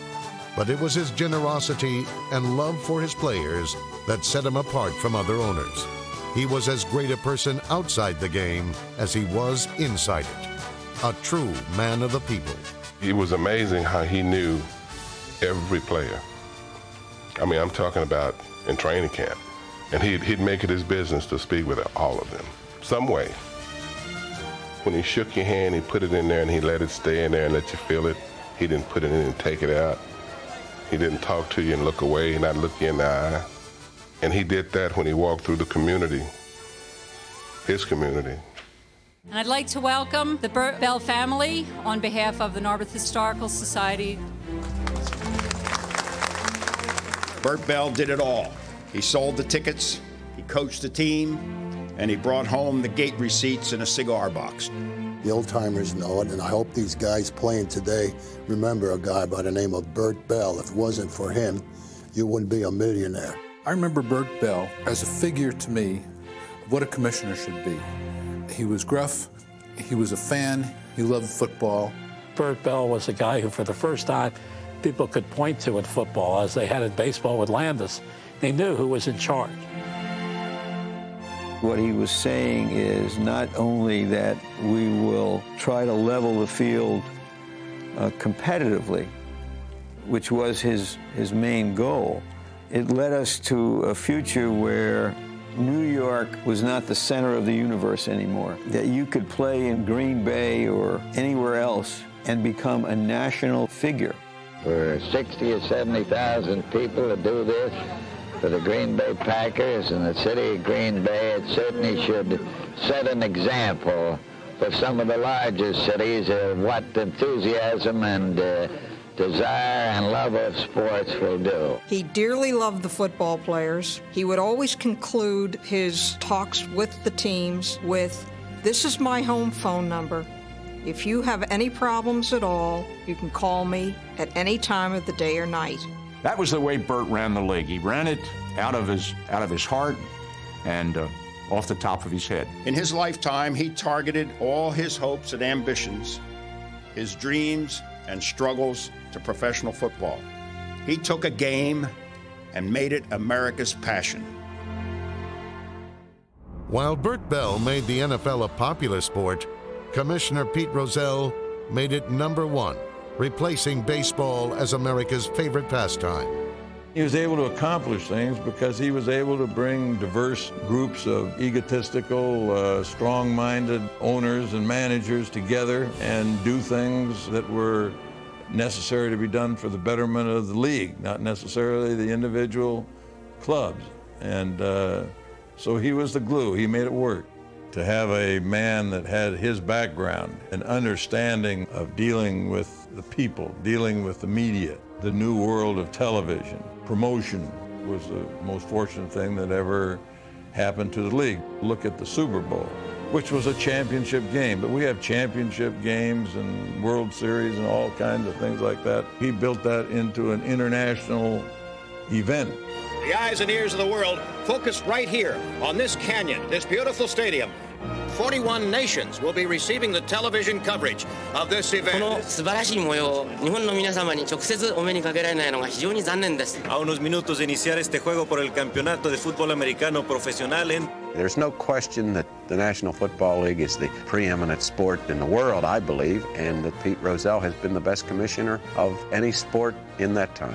S9: but it was his generosity and love for his players that set him apart from other owners. He was as great a person outside the game as he was inside it. A true man of the people.
S10: It was amazing how he knew every player. I mean, I'm talking about in training camp. And he'd make it his business to speak with all of them, some way. When he shook your hand, he put it in there and he let it stay in there and let you feel it. He didn't put it in and take it out. He didn't talk to you and look away, not look you in the eye. And he did that when he walked through the community, his community.
S15: And I'd like to welcome the Burt Bell family on behalf of the Narberth Historical Society.
S16: Burt Bell did it all. He sold the tickets, he coached the team, and he brought home the gate receipts in a cigar box.
S17: The old-timers know it, and I hope these guys playing today remember a guy by the name of Burt Bell. If it wasn't for him, you wouldn't be a millionaire.
S18: I remember Burt Bell as a figure to me of what a commissioner should be. He was gruff, he was a fan, he loved football.
S6: Burt Bell was a guy who, for the first time, people could point to in football, as they had in baseball with Landis. They knew who was in charge.
S13: What he was saying is not only that we will try to level the field competitively, which was his main goal. It led us to a future where New York was not the center of the universe anymore, that you could play in Green Bay or anywhere else and become a national figure.
S19: For 60 or 70,000 people to do this for the Green Bay Packers and the city of Green Bay, it certainly should set an example for some of the larger cities of what enthusiasm and desire and love of sports will do.
S23: He dearly loved the football players. He would always conclude his talks with the teams with, "This is my home phone number. If you have any problems at all, you can call me at any time of the day or night."
S28: That was the way Burt ran the league. He ran it out of his heart and off the top of his head.
S16: In his lifetime, he targeted all his hopes and ambitions, his dreams and struggles to professional football. He took a game and made it America's passion.
S9: While Burt Bell made the NFL a popular sport, Commissioner Pete Rozelle made it #1, replacing baseball as America's favorite pastime.
S22: He was able to accomplish things because he was able to bring diverse groups of egotistical, strong-minded owners and managers together and do things that were necessary to be done for the betterment of the league, not necessarily the individual clubs. And so he was the glue. He made it work. To have a man that had his background, an understanding of dealing with the people, dealing with the media, the new world of television, promotion was the most fortunate thing that ever happened to the league. Look at the Super Bowl, which was a championship game, but we have championship games and World Series and all kinds of things like that. He built that into an international event.
S11: The eyes and ears of the world focused right here on this canyon, this beautiful stadium. 41 nations will be receiving the television coverage of this event.
S29: この素晴らしい模様を日本の皆様に直接お目にかけられないのが非常に残念です。
S30: A unos minutos de iniciar este juego por el campeonato de fútbol americano profesional en
S8: There's no question that the National Football League is the preeminent sport in the world, I believe, and that Pete Rozelle has been the best commissioner of any sport in that time.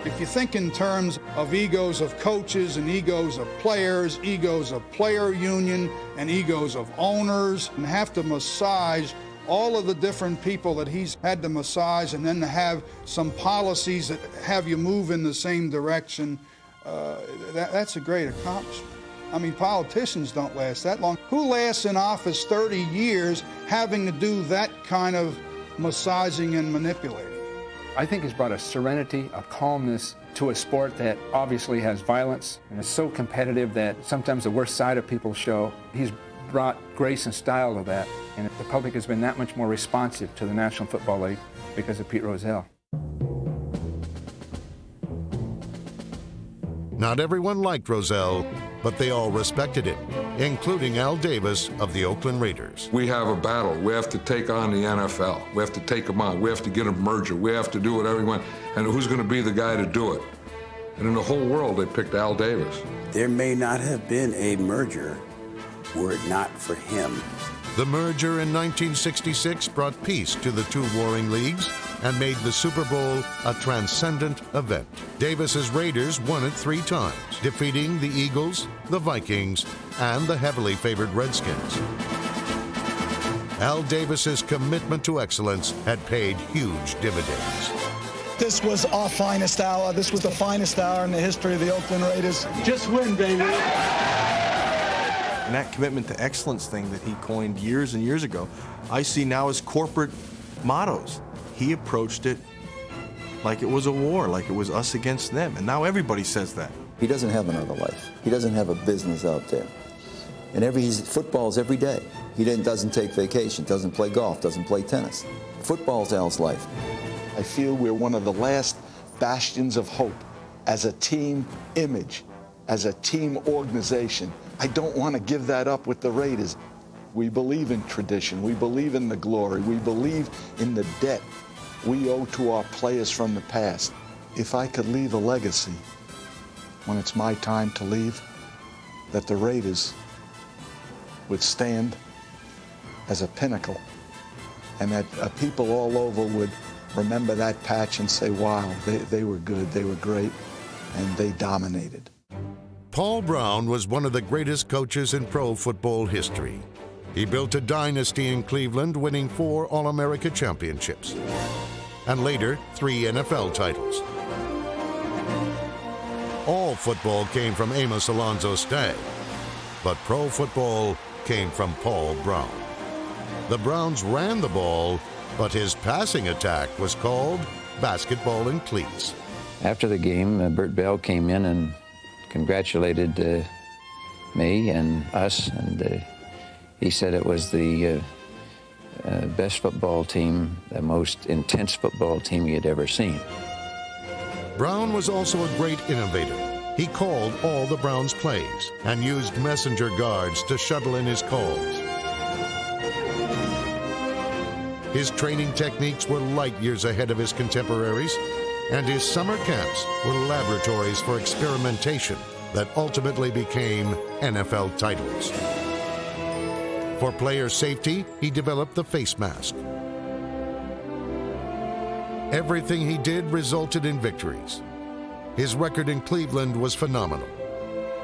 S31: If you think in terms of egos of coaches and egos of players, egos of player union and egos of owners, and have to massage all of the different people that he's had to massage, and then to have some policies that have you move in the same direction, that's a great accomplishment. I mean, politicians don't last that long. Who lasts in office 30 years having to do that kind of massaging and manipulating?
S1: I think it's brought a serenity, a calmness to a sport that obviously has violence and is so competitive that sometimes the worst side of people show. He's brought grace and style to that, and the public has been that much more responsive to the National Football League because of Pete Rozelle.
S9: Not everyone liked Rozelle, but they all respected it, including Al Davis of the Oakland Raiders.
S3: We have a battle. We have to take on the NFL. We have to take them on. We have to get a merger. We have to do whatever we want. And who's going to be the guy to do it? And in the whole world, they picked Al Davis.
S4: There may not have been a merger were it not for him.
S9: The merger in 1966 brought peace to the two warring leagues and made the Super Bowl a transcendent event. Davis's Raiders won it 3 times, defeating the Eagles, the Vikings, and the heavily favored Redskins. Al Davis's commitment to excellence had paid huge dividends.
S31: This was our finest hour. This was the finest hour in the history of the Oakland Raiders. Just win, baby.
S5: And that commitment to excellence thing that he coined years and years ago, I see now as corporate mottos. He approached it like it was a war, like it was us against them. And now everybody says that.
S7: He doesn't have another life. He doesn't have a business out there. And football's every day. He doesn't take vacation, doesn't play golf, doesn't play tennis. Football's Al's life.
S12: I feel we're one of the last bastions of hope as a team image, as a team organization. I don't want to give that up with the Raiders. We believe in tradition. We believe in the glory. We believe in the debt we owe to our players from the past. If I could leave a legacy when it's my time to leave, that the Raiders would stand as a pinnacle, and that people all over would remember that patch and say, wow, they were good, they were great, and they dominated.
S9: Paul Brown was one of the greatest coaches in pro football history. He built a dynasty in Cleveland, winning 4 All-America championships, and later 3 NFL titles. All football came from Amos Alonzo Stagg, but pro football came from Paul Brown. The Browns ran the ball, but his passing attack was called basketball in cleats.
S20: After the game, Bert Bell came in and congratulated me and us, and he said it was the best football team, the most intense football team he had ever seen.
S9: Brown was also a great innovator. He called all the Browns' plays and used messenger guards to shuttle in his calls. His training techniques were light years ahead of his contemporaries, and his summer camps were laboratories for experimentation that ultimately became NFL titles. For player safety, he developed the face mask. Everything he did resulted in victories. His record in Cleveland was phenomenal.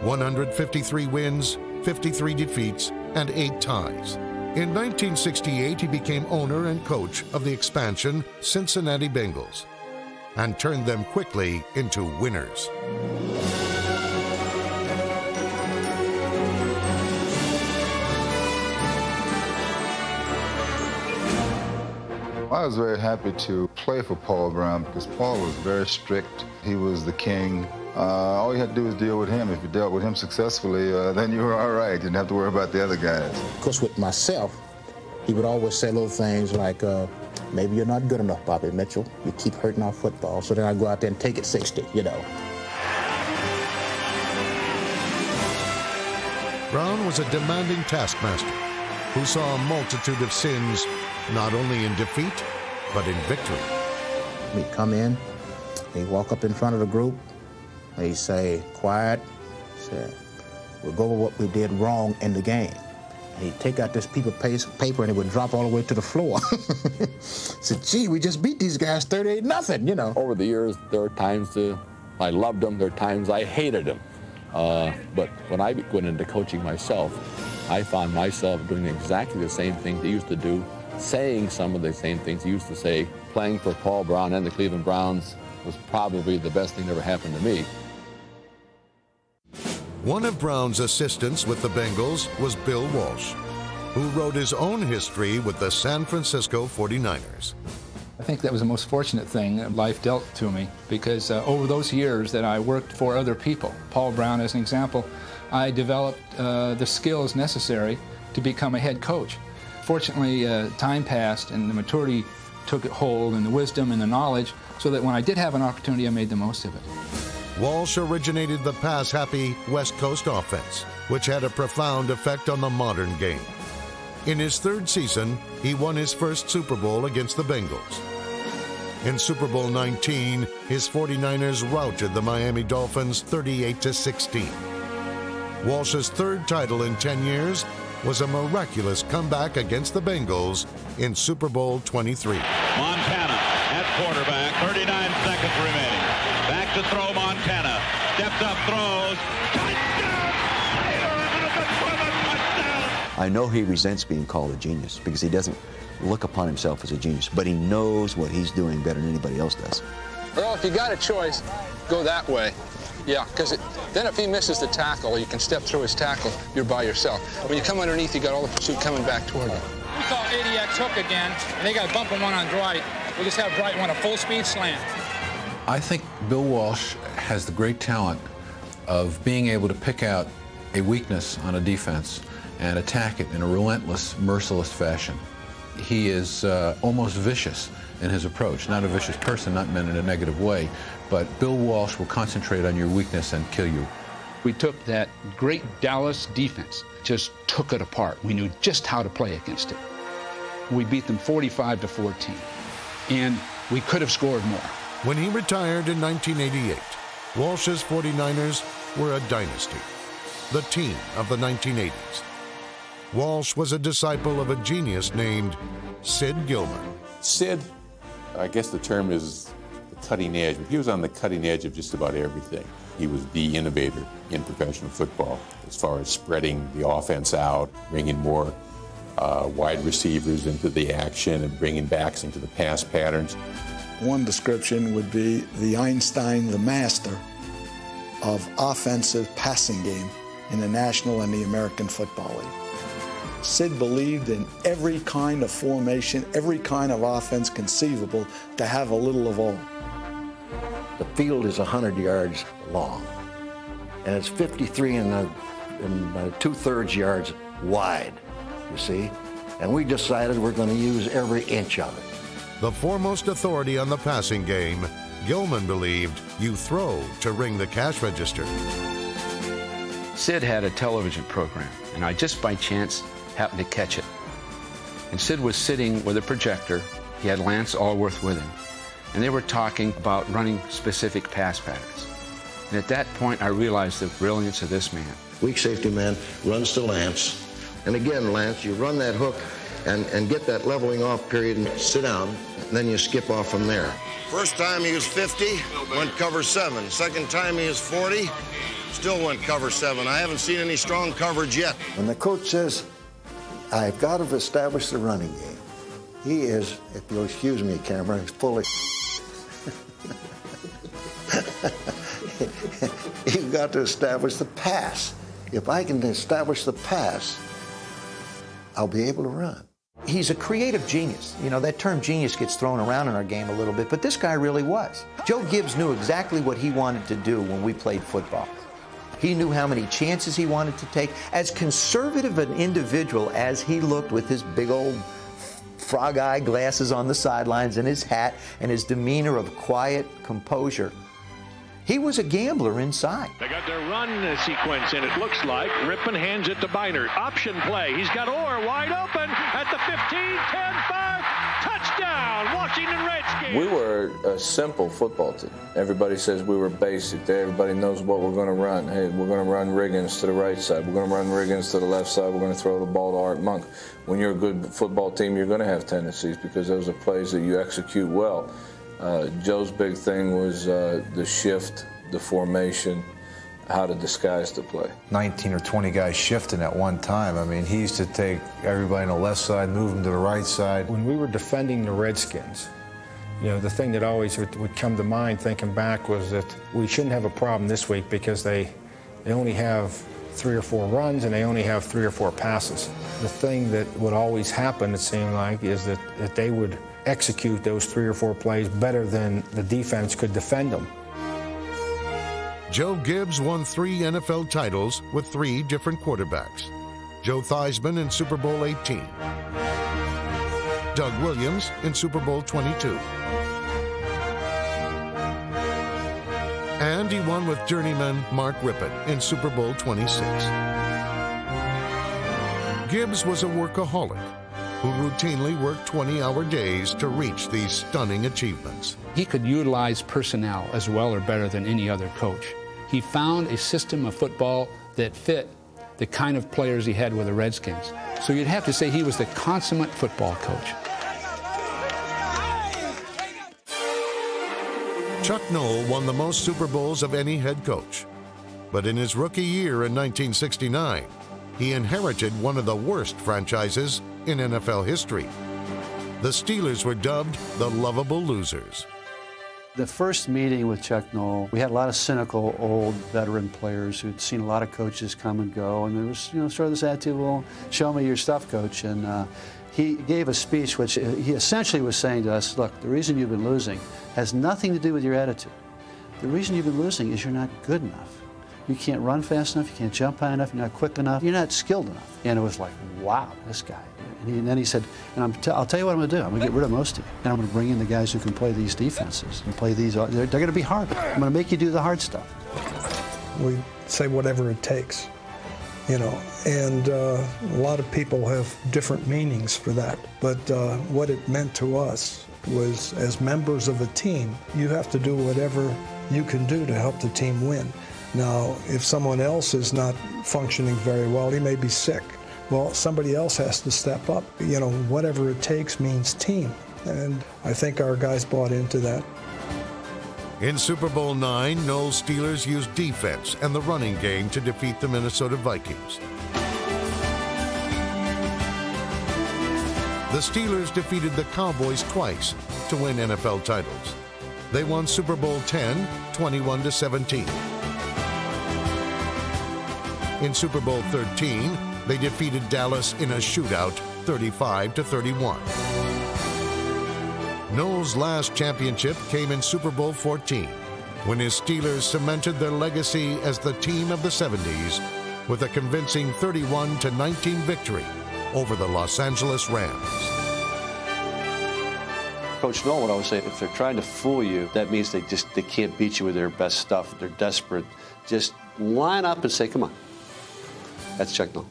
S9: 153 wins, 53 defeats, and 8 ties. In 1968, he became owner and coach of the expansion Cincinnati Bengals and turned them quickly into winners.
S21: I was very happy to play for Paul Brown because Paul was very strict. He was the king. All you had to do was deal with him. If you dealt with him successfully, then you were all right. You didn't have to worry about the other guys.
S24: Of course, with myself, he would always say little things like, maybe you're not good enough, Bobby Mitchell. You keep hurting our football. So then I go out there and take it 60, you know.
S9: Brown was a demanding taskmaster who saw a multitude of sins, not only in defeat, but in victory.
S24: He'd come in, he'd walk up in front of the group, he'd say, quiet, we'll go over what we did wrong in the game. He'd take out this piece of paper and it would drop all the way to the floor. Said, gee, we just beat these guys 38-0, you know.
S26: Over the years, there are times I loved him, there are times I hated him. But when I went into coaching myself, I found myself doing exactly the same thing he used to do saying some of the same things he used to say. Playing for Paul Brown and the Cleveland Browns was probably the best thing that ever happened to me.
S9: One of Brown's assistants with the Bengals was Bill Walsh, who wrote his own history with the San Francisco 49ers.
S1: I think that was the most fortunate thing that life dealt to me, because over those years that I worked for other people, Paul Brown as an example, I developed the skills necessary to become a head coach. Fortunately, time passed and the maturity took hold, and the wisdom and the knowledge, so that when I did have an opportunity, I made the most of it.
S9: Walsh originated the pass-happy West Coast offense, which had a profound effect on the modern game. In his third season, he won his first Super Bowl against the Bengals. In Super Bowl 19, his 49ers routed the Miami Dolphins 38-16. Walsh's third title in 10 years was a miraculous comeback against the Bengals in Super Bowl 23.
S2: Montana at quarterback, 39 seconds remaining. Back to throw Montana. Steps up, throws.
S7: I know he resents being called a genius because he doesn't look upon himself as a genius, but he knows what he's doing better than anybody else does.
S6: Well, if you got a choice, go that way. Yeah, because then if he misses the tackle, you can step through his tackle, you're by yourself. When you come underneath, you got all the pursuit coming back toward you.
S10: We call ADX hook again, and they got bumping one on Dwight. We just have Dwight want a full-speed slant.
S13: I think Bill Walsh has the great talent of being able to pick out a weakness on a defense and attack it in a relentless, merciless fashion. He is almost vicious in his approach. Not a vicious person, not meant in a negative way, but Bill Walsh will concentrate on your weakness and kill you.
S14: We took that great Dallas defense, just took it apart. We knew just how to play against it. We beat them 45-14, and we could have scored more.
S9: When he retired in 1988, Walsh's 49ers were a dynasty, the team of the 1980s. Walsh was a disciple of a genius named Sid Gilman.
S28: Sid, I guess the term is the cutting edge. He was on the cutting edge of just about everything. He was the innovator in professional football as far as spreading the offense out, bringing more wide receivers into the action and bringing backs into the pass patterns.
S12: One description would be the Einstein, the master of offensive passing game in the National and the American Football League. Sid believed in every kind of formation, every kind of offense conceivable to have a little of all.
S15: The field is 100 yards long, and it's 53 and 2/3 yards wide, you see? And we decided we're going to use every inch of it.
S9: The foremost authority on the passing game, Gilman believed you throw to ring the cash register.
S14: Sid had a television program, and I just by chance happened to catch it. And Sid was sitting with a projector. He had Lance Allworth with him, and they were talking about running specific pass patterns. And at that point, I realized the brilliance of this man.
S15: Weak safety man runs to Lance. And again, Lance, you run that hook and get that leveling off period and sit down, and then you skip off from there.
S17: First time he was 50, went cover 7. Second time he was 40, still went cover 7. I haven't seen any strong coverage yet.
S15: When the coach says, I've got to establish the running game, he is, if you'll excuse me, camera, he's full of You've got to establish the pass. If I can establish the pass, I'll be able to run.
S18: He's a creative genius. You know, that term genius gets thrown around in our game a little bit, but this guy really was. Joe Gibbs knew exactly what he wanted to do when we played football. He knew how many chances he wanted to take. As conservative an individual as he looked with his big old frog eye glasses on the sidelines and his hat and his demeanor of quiet composure, he was a gambler inside.
S19: They got their run sequence, and it looks like Rippon hands it to Biner. Option play. He's got Orr wide open at the 15, 10, 5. Touchdown, Washington Redskins.
S26: We were a simple football team. Everybody says we were basic. Everybody knows what we're going to run. Hey, we're going to run Riggins to the right side. We're going to run Riggins to the left side. We're going to throw the ball to Art Monk. When you're a good football team, you're going to have tendencies because those are plays that you execute well. Joe's big thing was the shift, the formation, how to disguise the play.
S3: 19 or 20 guys shifting at one time. I mean, he used to take everybody on the left side, move them to the right side.
S4: When we were defending the Redskins, you know, the thing that always would come to mind thinking back was that we shouldn't have a problem this week because they only have 3 or 4 runs and they only have 3 or 4 passes. The thing that would always happen, it seemed like, is that they would execute those 3 or 4 plays better than the defense could defend them.
S9: Joe Gibbs won 3 NFL titles with 3 different quarterbacks. Joe Theismann in Super Bowl 18. Doug Williams in Super Bowl 22. And he won with journeyman Mark Rippon in Super Bowl 26. Gibbs was a workaholic who routinely worked 20-hour days to reach these stunning achievements.
S8: He could utilize personnel as well or better than any other coach. He found a system of football that fit the kind of players he had with the Redskins. So you'd have to say he was the consummate football coach.
S9: Chuck Noll won the most Super Bowls of any head coach. But in his rookie year in 1969, he inherited one of the worst franchises in NFL history. The Steelers were dubbed the lovable losers.
S11: The first meeting with Chuck Noll, we had a lot of cynical old veteran players who'd seen a lot of coaches come and go, and there was, you know, sort of this attitude, well, show me your stuff, coach. And he gave a speech which he essentially was saying to us, look, the reason you've been losing has nothing to do with your attitude. The reason you've been losing is you're not good enough. You can't run fast enough, you can't jump high enough, you're not quick enough, you're not skilled enough. And it was like, wow, this guy. And then he said, and I'll tell you what I'm going to do. I'm going to get rid of most of you. And I'm going to bring in the guys who can play these defenses and play these. They're going to be hard. I'm going to make you do the hard stuff.
S16: We say whatever it takes, you know. And a lot of people have different meanings for that. But what it meant to us was, as members of a team, you have to do whatever you can do to help the team win. Now, if someone else is not functioning very well, he may be sick. Well, somebody else has to step up. You know, whatever it takes means team. And I think our guys bought into that.
S9: In Super Bowl IX, Noll's Steelers used defense and the running game to defeat the Minnesota Vikings. The Steelers defeated the Cowboys twice to win NFL titles. They won Super Bowl X, 21-17. In Super Bowl XIII, they defeated Dallas in a shootout, 35-31. Noll's last championship came in Super Bowl XIV, when his Steelers cemented their legacy as the team of the 70s with a convincing 31-19 victory over the Los Angeles Rams.
S22: Coach Noll would always say, if they're trying to fool you, that means they can't beat you with their best stuff. They're desperate. Just line up and say, come on. That's Chuck Noll.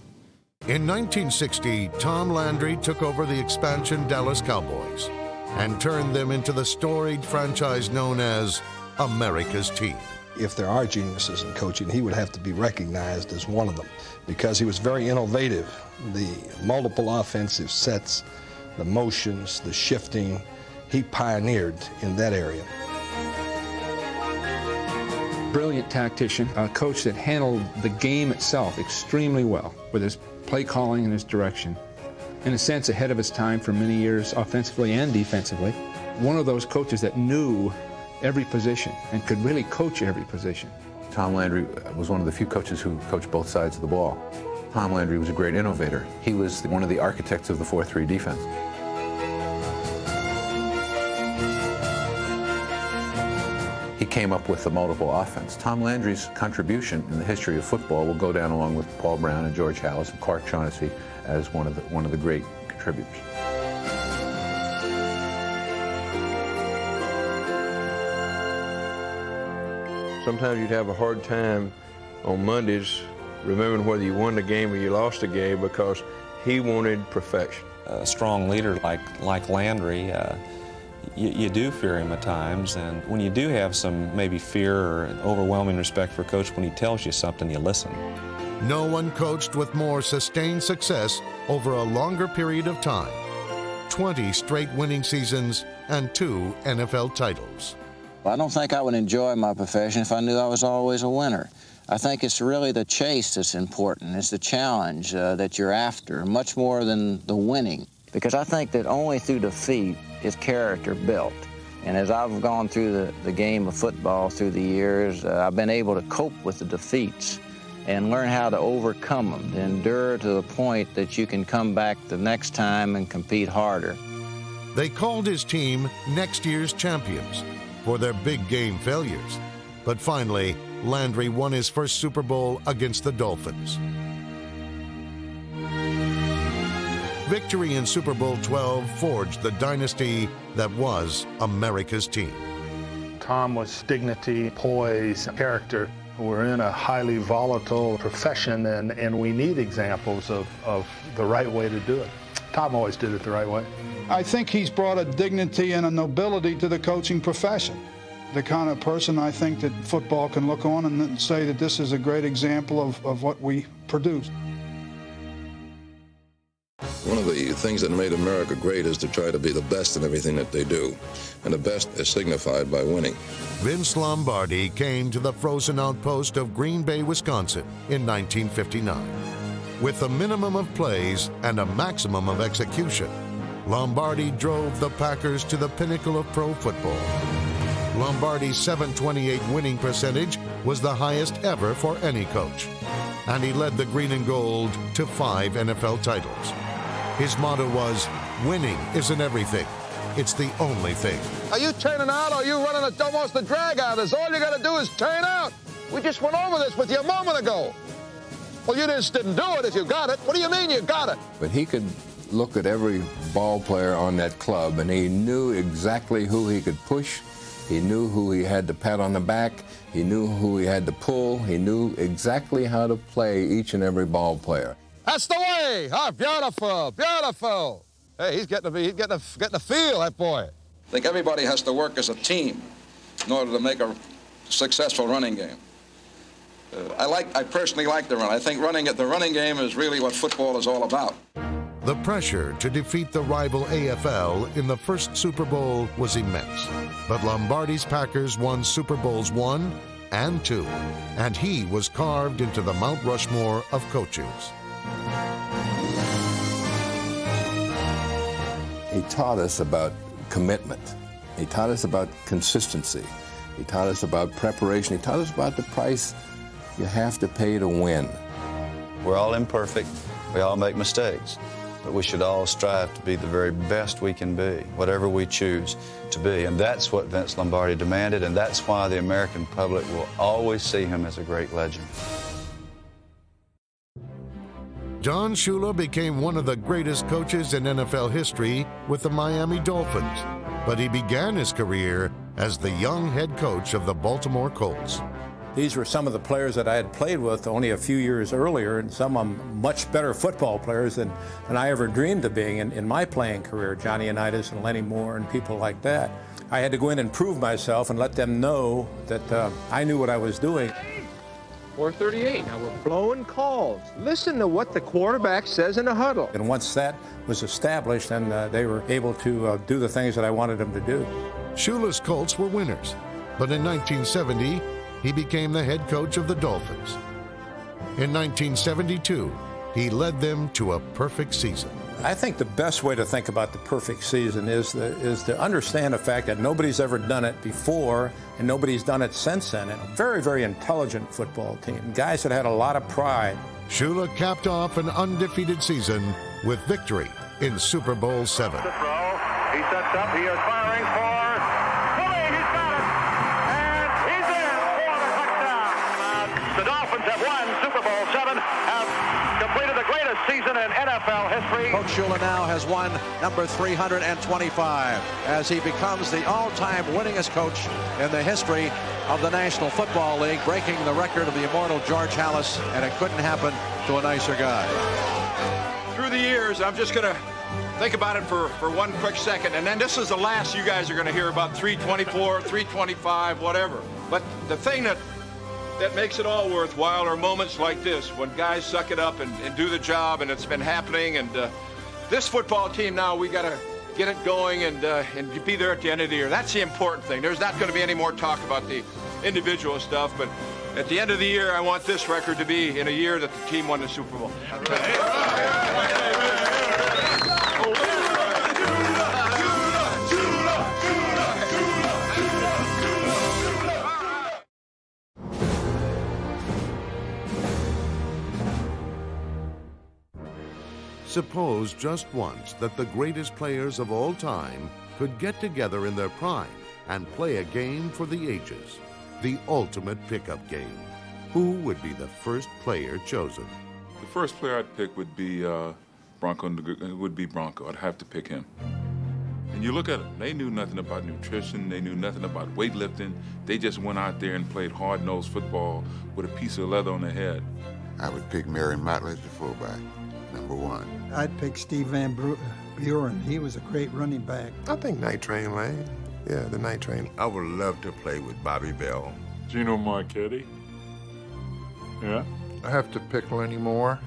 S9: In 1960, Tom Landry took over the expansion Dallas Cowboys and turned them into the storied franchise known as America's Team.
S23: If there are geniuses in coaching, he would have to be recognized as one of them because he was very innovative. The multiple offensive sets, the motions, the shifting, he pioneered in that area.
S1: Brilliant tactician, a coach that handled the game itself extremely well with his play calling and his direction. In a sense, ahead of his time for many years, offensively and defensively. One of those coaches that knew every position and could really coach every position.
S13: Tom Landry was one of the few coaches who coached both sides of the ball. Tom Landry was a great innovator. He was one of the architects of the 4-3 defense. He came up with the multiple offense. Tom Landry's contribution in the history of football will go down along with Paul Brown and George Halas and Clark Shaughnessy as one of the great contributors.
S31: Sometimes you'd have a hard time on Mondays remembering whether you won the game or you lost the game because he wanted perfection.
S25: A strong leader like Landry, you do fear him at times, and when you do have some maybe fear or overwhelming respect for Coach, when he tells you something, you listen.
S9: No one coached with more sustained success over a longer period of time. 20 straight winning seasons and 2 NFL titles.
S27: I don't think I would enjoy my profession if I knew I was always a winner.
S2: I think it's really the chase that's important. It's the challenge that you're after, much more than the winning. Because I think that only through defeat is character built. And as I've gone through the game of football through the years, I've been able to cope with the defeats and learn how to overcome them, to endure to the point that you can come back the next time and compete harder.
S9: They called his team next year's champions for their big game failures. But finally, Landry won his first Super Bowl against the Dolphins. Victory in Super Bowl 12 forged the dynasty that was America's team.
S5: Tom was dignity, poise, character. We're in a highly volatile profession, and we need examples of the right way to do it. Tom always did it the right way.
S31: I think he's brought a dignity and a nobility to the coaching profession. The kind of person I think that football can look on and say that this is a great example of what we produce.
S6: One of the things that made America great is to try to be the best in everything that they do. And the best is signified by winning.
S9: Vince Lombardi came to the frozen outpost of Green Bay, Wisconsin in 1959. With a minimum of plays and a maximum of execution, Lombardi drove the Packers to the pinnacle of pro football. Lombardi's .728 winning percentage was the highest ever for any coach, and he led the green and gold to 5 NFL titles. His motto was, winning isn't everything, it's the only thing.
S7: Are you turning out, or are you running almost a drag out? All you got to do is turn out. We just went over this with you a moment ago. Well, you just didn't do it if you got it. What do you mean you got it?
S10: But he could look at every ball player on that club, and he knew exactly who he could push. He knew who he had to pat on the back. He knew who he had to pull. He knew exactly how to play each and every ball player.
S7: That's the way. Oh, beautiful, beautiful. Hey, he's getting a feel, that boy.
S6: I think everybody has to work as a team in order to make a successful running game. I personally like the run. I think the running game is really what football is all about.
S9: The pressure to defeat the rival AFL in the first Super Bowl was immense. But Lombardi's Packers won Super Bowls I and II, and he was carved into the Mount Rushmore of coaches.
S10: He taught us about commitment. He taught us about consistency. He taught us about preparation. He taught us about the price you have to pay to win.
S20: We're all imperfect. We all make mistakes. But we should all strive to be the very best we can be, whatever we choose to be. And that's what Vince Lombardi demanded, and that's why the American public will always see him as a great legend.
S9: Don Shula became one of the greatest coaches in NFL history with the Miami Dolphins, but he began his career as the young head coach of the Baltimore Colts.
S5: These were some of the players that I had played with only a few years earlier, and some of them much better football players than I ever dreamed of being in my playing career, Johnny Unitas and Lenny Moore and people like that. I had to go in and prove myself and let them know that I knew what I was doing.
S19: 4:38. Now we're blowing calls. Listen to what the quarterback says in the huddle.
S5: And once that was established, then they were able to do the things that I wanted them to do.
S9: Shula's Colts were winners, but in 1970, he became the head coach of the Dolphins. In 1972, he led them to a perfect season.
S5: I think the best way to think about the perfect season is to understand the fact that nobody's ever done it before and nobody's done it since then. And a very, very intelligent football team, guys that had a lot of pride.
S9: Shula capped off an undefeated season with victory in Super Bowl VII.
S19: He sets up, he is firing for Willie, he's got it, and he's in for the touchdown. The Dolphins have won Super Bowl VII, have completed the greatest season in NFL history.
S21: Coach Shula now has won number 325 as he becomes the all-time winningest coach in the history of the National Football League, breaking the record of the immortal George Halas, and it couldn't happen to a nicer guy.
S24: Through the years, I'm just going to think about it for one quick second, and then this is the last you guys are going to hear about 324, 325, whatever. But the thing that makes it all worthwhile are moments like this, when guys suck it up and do the job, and it's been happening. And this football team now, we got to get it going and be there at the end of the year. That's the important thing. There's not going to be any more talk about the individual stuff, but At the end of the year, I want this record to be in a year that the team won the Super Bowl.
S9: Suppose just once that the greatest players of all time could get together in their prime and play a game for the ages, the ultimate pickup game. Who would be the first player chosen?
S3: The first player I'd pick would be Bronco. I'd have to pick him. And you look at them, they knew nothing about nutrition, they knew nothing about weightlifting. They just went out there and played hard-nosed football with a piece of leather on their head.
S12: I would pick Mary Motley as the fullback, #1.
S14: I'd pick Steve Van Buren. He was a great running back.
S15: I think Night Train Lane. Yeah, the Night Train.
S12: I would love to play with Bobby Bell.
S3: Gino Marchetti. Yeah.
S17: I have to pick Lenny Moore,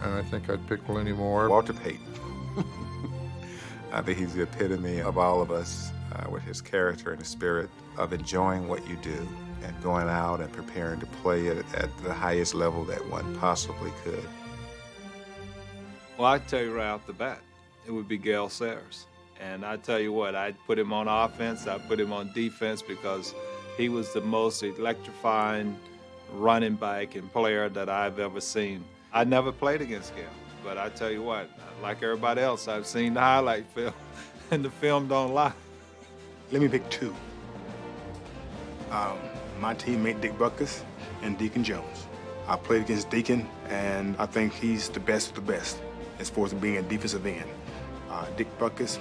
S17: and I think I'd pick Lenny Moore.
S15: Walter Payton. I think he's the epitome of all of us with his character and his spirit of enjoying what you do and going out and preparing to play it at the highest level that one possibly could.
S18: Well, I tell you right off the bat, it would be Gale Sayers. And I tell you what, I'd put him on offense, I'd put him on defense because he was the most electrifying running back and player that I've ever seen. I never played against Gale, but I tell you what, like everybody else, I've seen the highlight film, and the film don't lie.
S15: Let me pick 2. My teammate Dick Butkus and Deacon Jones. I played against Deacon, and I think he's the best of the best as far as being a defensive end. Dick Butkus,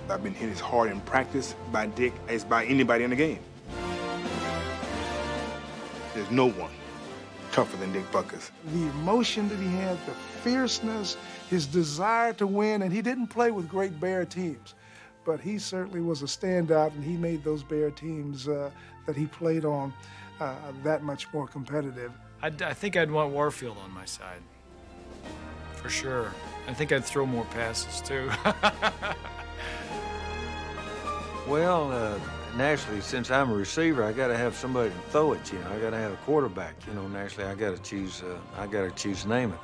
S15: I've been hit as hard in practice by Dick as by anybody in the game. There's no one tougher than Dick Butkus.
S31: The emotion that he had, the fierceness, his desire to win, and he didn't play with great Bear teams, but he certainly was a standout, and he made those Bear teams that he played on that much more competitive.
S26: I think I'd want Warfield on my side, for sure. I think I'd throw more passes, too.
S27: Well, naturally, since I'm a receiver, I got to have somebody to throw it. You know, I got to have a quarterback. You know, naturally, I got to choose Namath.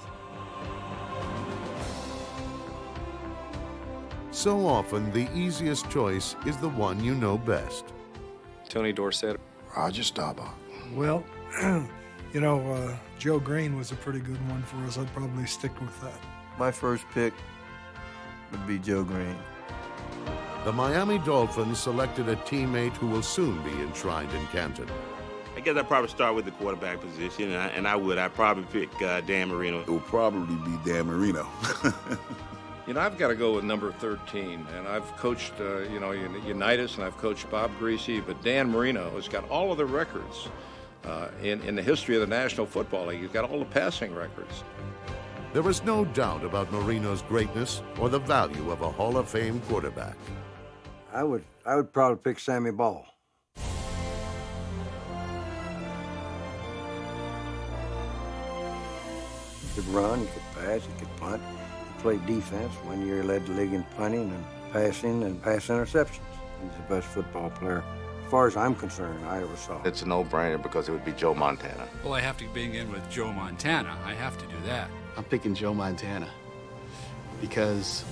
S9: So often, the easiest choice is the one you know best.
S27: Tony Dorsett.
S12: Roger Staubach.
S31: Well, you know, Joe Green was a pretty good one for us. I'd probably stick with that.
S27: My first pick would be Joe Green.
S9: The Miami Dolphins selected a teammate who will soon be enshrined in Canton.
S28: I guess I'd probably start with the quarterback position, and I'd probably pick Dan Marino.
S12: It will probably be Dan Marino.
S24: You know, I've got to go with number 13, and I've coached, Unitas, and I've coached Bob Greasy, but Dan Marino has got all of the records in the history of the National Football League. He's got all the passing records.
S9: There is no doubt about Marino's greatness or the value of a Hall of Fame quarterback.
S27: I would probably pick Sammy Ball.
S29: He could run, he could pass, he could punt. He played defense. 1 year he led the league in punting and passing and pass interceptions. He's the best football player, as far as I'm concerned, I ever saw.
S28: It's a no-brainer because it would be Joe Montana.
S8: Well, I have to begin with Joe Montana. I have to do that.
S31: I'm picking Joe Montana because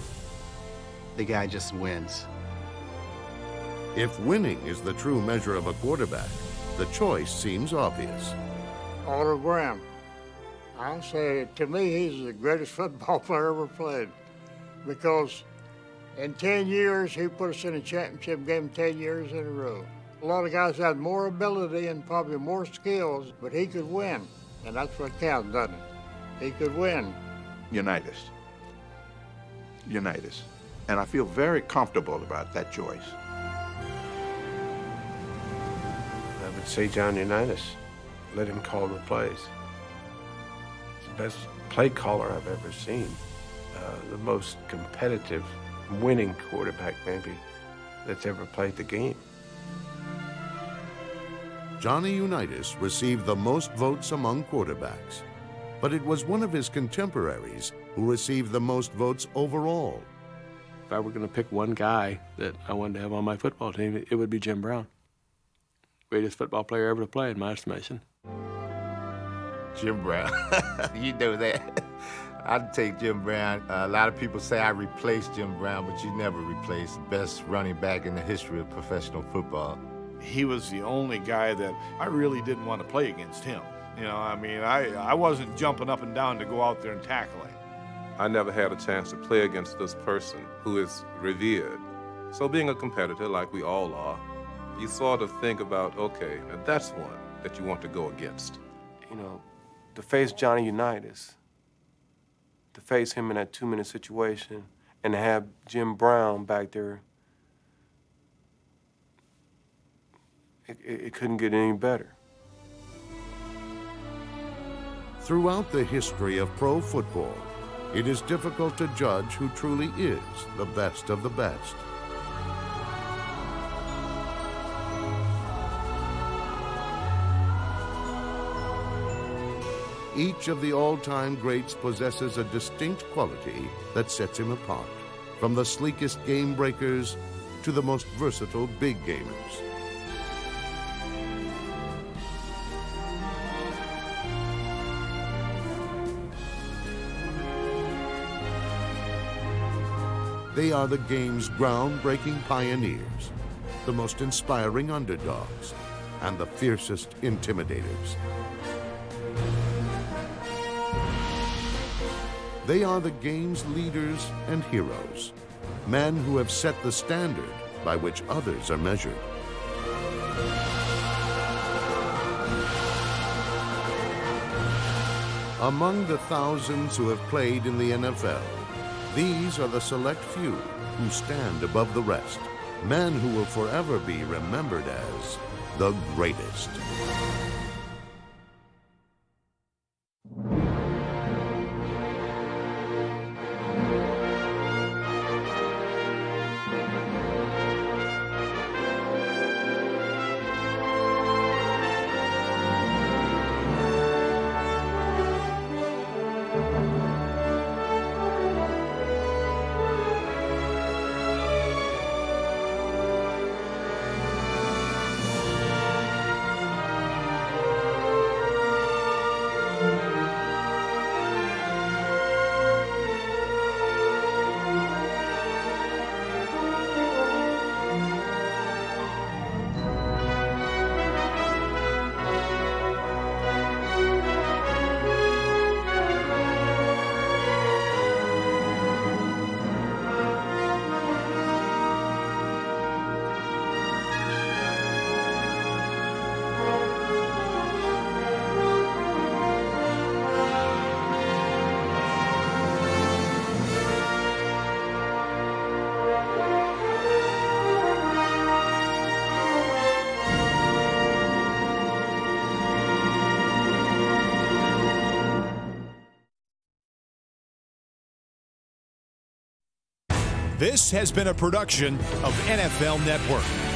S31: the guy just wins.
S9: If winning is the true measure of a quarterback, the choice seems obvious.
S30: Otto Graham. I say, to me, he's the greatest football player ever played because in 10 years, he put us in a championship game 10 years in a row. A lot of guys had more ability and probably more skills, but he could win, and that's what counts, doesn't it? He could win.
S15: Unitas. And I feel very comfortable about that choice.
S31: I would say John Unitas. Let him call the plays. He's the best play caller I've ever seen. The most competitive, winning quarterback, maybe, that's ever played the game.
S9: Johnny Unitas received the most votes among quarterbacks, but it was one of his contemporaries who received the most votes overall.
S31: If I were going to pick one guy that I wanted to have on my football team, it would be Jim Brown. Greatest football player ever to play, in my estimation.
S1: Jim Brown. You know that. I'd take Jim Brown. A lot of people say I replaced Jim Brown, but you never replace the best running back in the history of professional football.
S2: He was the only guy that I really didn't want to play against him. You know, I mean, I wasn't jumping up and down to go out there and tackle him.
S4: I never had a chance to play against this person who is revered. So being a competitor, like we all are, you sort of think about, okay, that's one that you want to go against.
S6: You know, to face Johnny Unitas, to face him in that 2-minute situation, and to have Jim Brown back there, it couldn't get any better.
S9: Throughout the history of pro football, it is difficult to judge who truly is the best of the best. Each of the all-time greats possesses a distinct quality that sets him apart, from the sleekest game breakers to the most versatile big gamers. They are the game's groundbreaking pioneers, the most inspiring underdogs, and the fiercest intimidators. They are the game's leaders and heroes, men who have set the standard by which others are measured. Among the thousands who have played in the NFL, these are the select few who stand above the rest, men who will forever be remembered as the greatest.
S7: This has been a production of NFL Network.